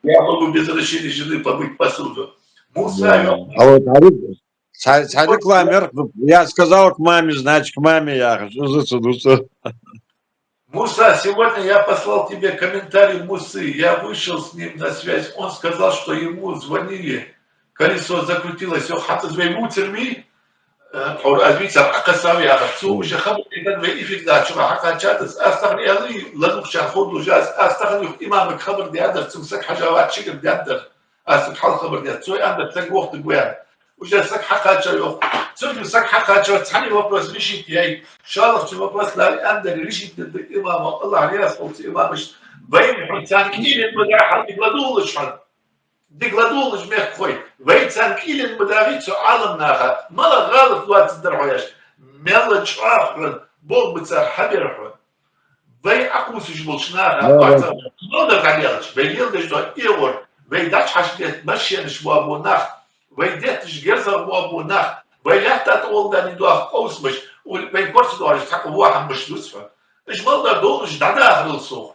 я могу без разрешения жены помыть посуду. Муса, а вот Садик Ламер, я сказал к маме, значит, к маме я. Что за судуса? Муса, сегодня я послал тебе комментарий Мусы, я вышел с ним на связь, он сказал, что ему звонили, колесо закрутилось, حتى звонил термин, أزميت أقصى يا خبصو مش خبر إذا ما يفيد ذا شو حتى جالس أستغني ألي لنوك شان خود جالس أستغني إمامك خبر دي هذا تمسك حاجات شكل دي هذا أستحال خبر دي سوي عندك تك وقت جوان وجالسك حقا شو تمسك حقا شو تحني وبرز ريشيت ياي شالف شو وبرز لا عندك ريشيت الإمام الله عليه صوت إمامش بين حسان كثير بدأ حد يقولوا شان ديكلادول جميع خوي ويتسان كيلين مداريتو عالم ناخا مالا غالط وات الدرعوياش مالا جعافرن بول بتسار حبيرحون وي عقوس جبولش ناخا واتسار نودر غاليالش وي يلدش دو إيور وي داش حشدت مشينش وابو ناخ وي ديتش جرزا وابو ناخ وي لحتات اول داني دواه قوس مش وي كورس دوارش تحق واحد مش دوسفا اجمال دا دولش دادا آخر الصوخ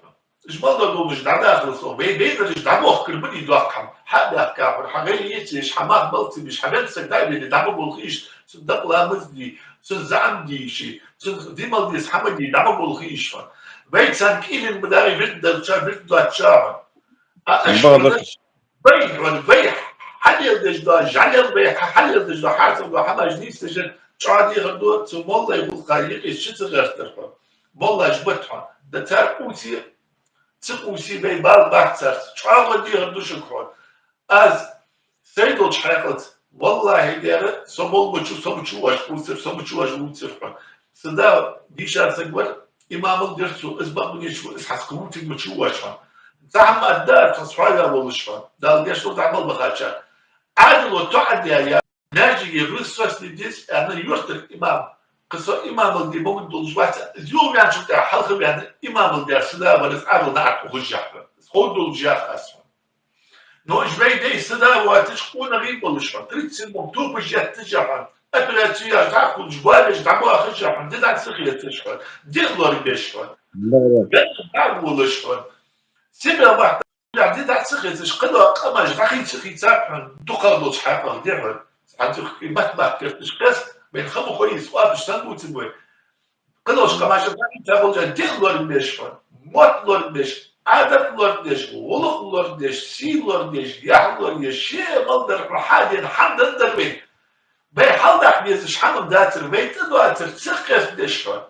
اجمال دا دولش دادا آخر الصوخ وي بيدرش دابوخ كربني دوخم حدا كافر حقيقيتش حماد بلطي مش حبيت سداي اللي دعمه بالخيش صدق لا مزدي صدق عندي شيء صدق دي مالديس حمدي دعمه بالخيش Bey sanki ilin بدأ يبدأ شاب شاب بعض أشهر بي والبي حل الدجاج على البي حل الدجاج حاسب وحما جديد سجن شعادي غدوة والله يقول خايق الشت غيرتها والله جبتها ده تاكوسي تقوسي بي بال بحثر شعاد غدي غدو شكرا از سيدو شحيقت والله دير سمول بچو سمچو واش بوسر سمچو واش بوسر صدا ديشار سقبر إمام الدرسو إزبق من يشو إسحاس كموتي بچو واش زعم الدار تصحيح والشفا دال ديش لو تعمل بخاتشا عادل وتعد يا ناجي يرسس لديس أنا يرتك إمام قصة إمام الدي بوم دولجوات اليوم يعني شفت حلقة يعني إمام الدرس لا بس عادل نعرف خجح خود دولجاخ أسفل نو إجباي دي سدا واتش كون غيب والشفا تريد سين مكتوب جات تجحن أبلاتي تعقل جبالش تعقل خجح دي دعك سخية تشفى دي غلور بيشفى قال والشفا سيبي واحد يعني تاع تسخيتش قدر قماش راح يتسخي تاعهم تقلد شحال ديرهم عندك ما كيفاش قاس بين خمو كويس واش تنبو تبوي قدرش قماش راح تاعو دير المشفى موت المش عادة لوردش ولق لوردش سي لوردش يح لوردش شيء مقدر حاجة الحمد لله بين بيحل دحنيز شحال داتر بيت داتر تسخيس دشفى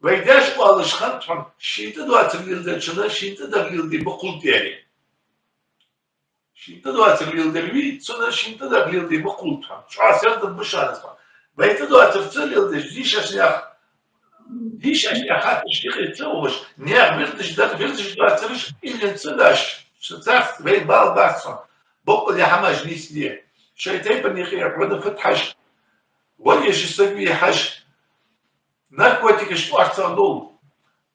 ويداش بالش خنتهم شيء تدوات اليلدر شنا شيء تدر يلدي بقول ديالي شيء تدوات اليلدر وي شنا شيء تدر يلدي بقول تهم شو عسير تبشر اسمع بيت دوات التل يلدر ديش اشياء خاطر شيء يتزوج نيا بيرتش دواترش اللي نتسلاش شتاف بيت بال باسون بقول يا حماج نيس ليه شيء بني خير بدا فتحش ولا يجي حاج наркотики что арцандол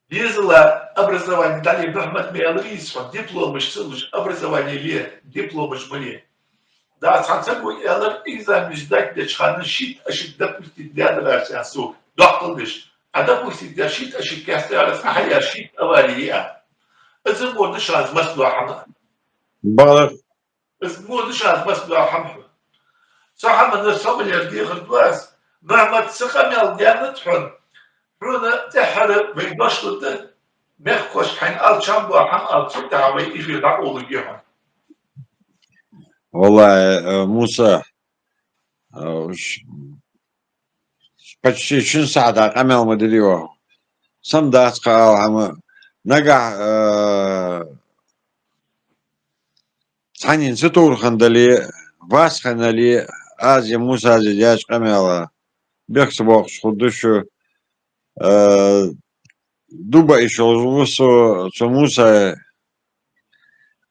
лезла образование дали Брахмат Миалрисфа дипломы шсылыш образование ле дипломы жмали да сансагу ялар экзамен ждать для чханы щит ашит допустить для дальше су доктор а допустить для щит ашит кастарас ахая щит авария это можно шанс маслахана بعض это можно шанс маслахана صح من الصبر يرجع خلاص مهما تسقم يالديانة تحن رونا تحرق بيدوش ضد بيخش حين ألشان بوحن ألشان تعوي إيش يدعو لجيهم والله موسى почти 3 ساعة قمل مدريوه سم داس قال عم نجح ثاني ستور خندلي باس خندلي از موسى زياش قمل بيخسبوخ خدشو دوبا إيش وصو موسى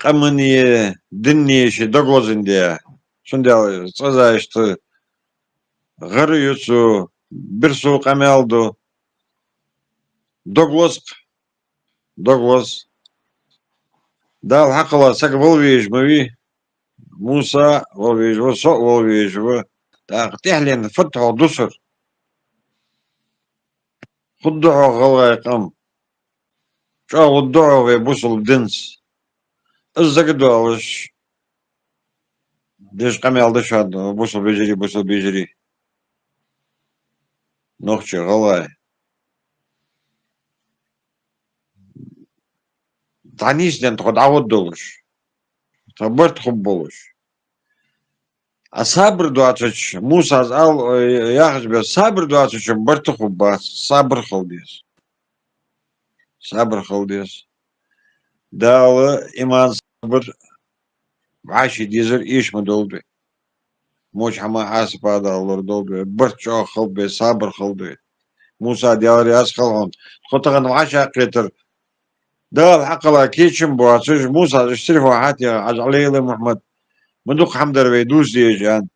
قمني دني شي دوغوزن دي شندي صزايشت غريوسو برسو قمالدو دوغوز دال حقلا سك volviješ موي موسى volviješ وصو volviješ و تحلين فتحو دسر خدعو غلايقم شو خدعو في بوصل دنس الزقدوش ديش قمال دش هاد بوصل بيجري نوخشي غلاي تعنيش لان تاخد عود دولش صبرت خبولش الصبر دواتش موسى قال ياخذ بالصبر دواتش برت خباس صبر خلديس دال إيمان صبر عاشي ديزر إيش ما دولبي موش حما حاسب هذا الله دولبي برت شو خلبي صبر خلبي موسى دياري أسخلهم خطغن وعشا قيتر دال حقلا كيتشم بواتش موسى اشتري واحد علي محمد مندوق حمد الويدوس ديجان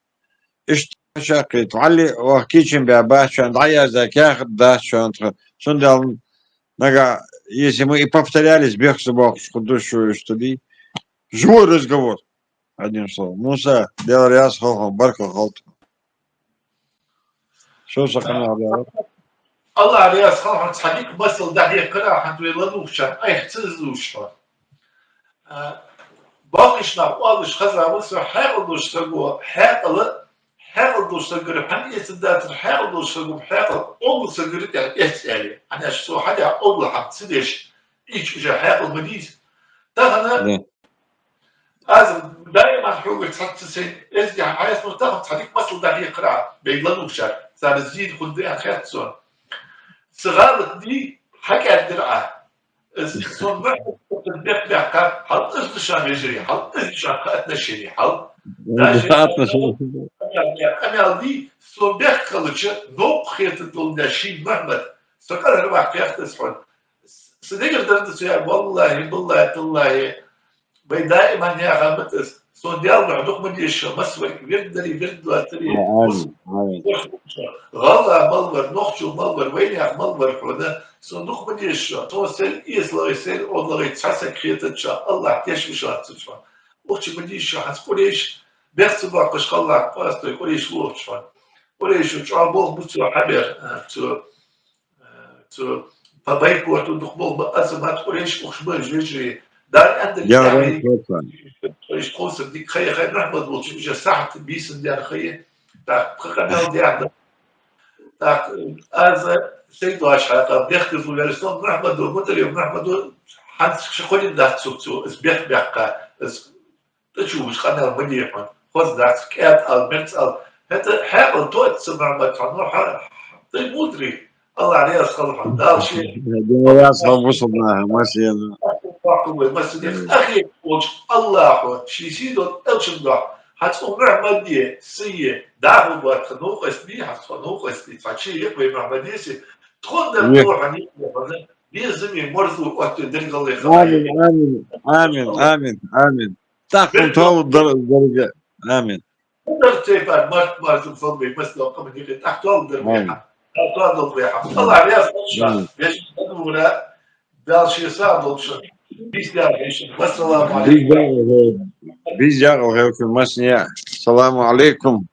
اشتاق تعلي وكيتشن باباش عند عيا زاك ياخد داش شون دال نجا если мы и повторялись бег собак что что ли живой разговор одним словом Муса делал ряс хохом барка холт شو سقنا على الله عليه خلاص حديك بصل ده يقرا حد يلدوش أي حتزوش باقيش نقولش خزا بس حاولوش تقول حاول حاول دوش تقول حني سدات حاول دوش تقول حاول أول تقول يعني إسألي أنا شو حدا أول حب تسدش إيش إجا حاول مديس تهنا Да. هذا دائما حقوق تحط سين إزدي عن حياة مرتبط تخليك مصل ده هي قراءة بيقلنوا بشر صار الزين خد بيها خير سون صغارك دي حكى درعة سون ما تبدأ بحكا حط إيش شان يجري حط إيش شان قاتنا شري حط داشي Достаточно, что- أنا دي سون بيح خلتش نوب خيط دول داشين مهما سكر أنا بحكي أختصر صديق درت سيار والله بالله تالله بي دائما يا غامتس سون ديال بعدوك من يشو مسوي يقدر يقدر تري آمين آمين غلا ملبر نوخشو ملبر وين يا ملبر حدا سون دوك من يشو تو سيل إسلا يسيل أوضل يتحسن كريتة شا الله تيش بشات تشفى وقت من يشو حتقوليش بيحسب باقش خلاك باستو يقوليش لوك شفى قوليش شو عبوه بتو حبر تو فبيكو تو دخبول بأزمات قوليش وخشبه جيجي دار عندك Я يعني рад, ايش قوس بديك خي نحمد وشو جا ساعة بيس ديال خي تاع قناة ديال تاع از سيد واش حلقة بيختز ويرسون نحمد ومتري ونحمد حد شخولي داخل سوتو اس بيخ بيحقا اس تشوف مش قناة مليح خذ داخل كات المنت هذا حاول توت سمع ما تفنوح طيب مدري الله عليه الصلاة دار شيء я слабо знаю, Масьяна. أخي الله شيسيدو ألشندا حتى محمدية سيء دعوا بخنوق اسمي خنوق اسمي فشي يقوي محمدية تخون دكتور عني لازم يمرضوا وقت الدنيا اللي آمين خلاص آمين آمين آمين آمين تحكم طول الدرجة آمين تقدر تفعل مرض فضلي بس لو قمت يقول تحت طول آمين الريحة تحت طول الريحة الله عليه الصلاة ليش تدور دار شيء صعب وشو والسلام عليكم Biz yarın Masya. Selamun Aleyküm.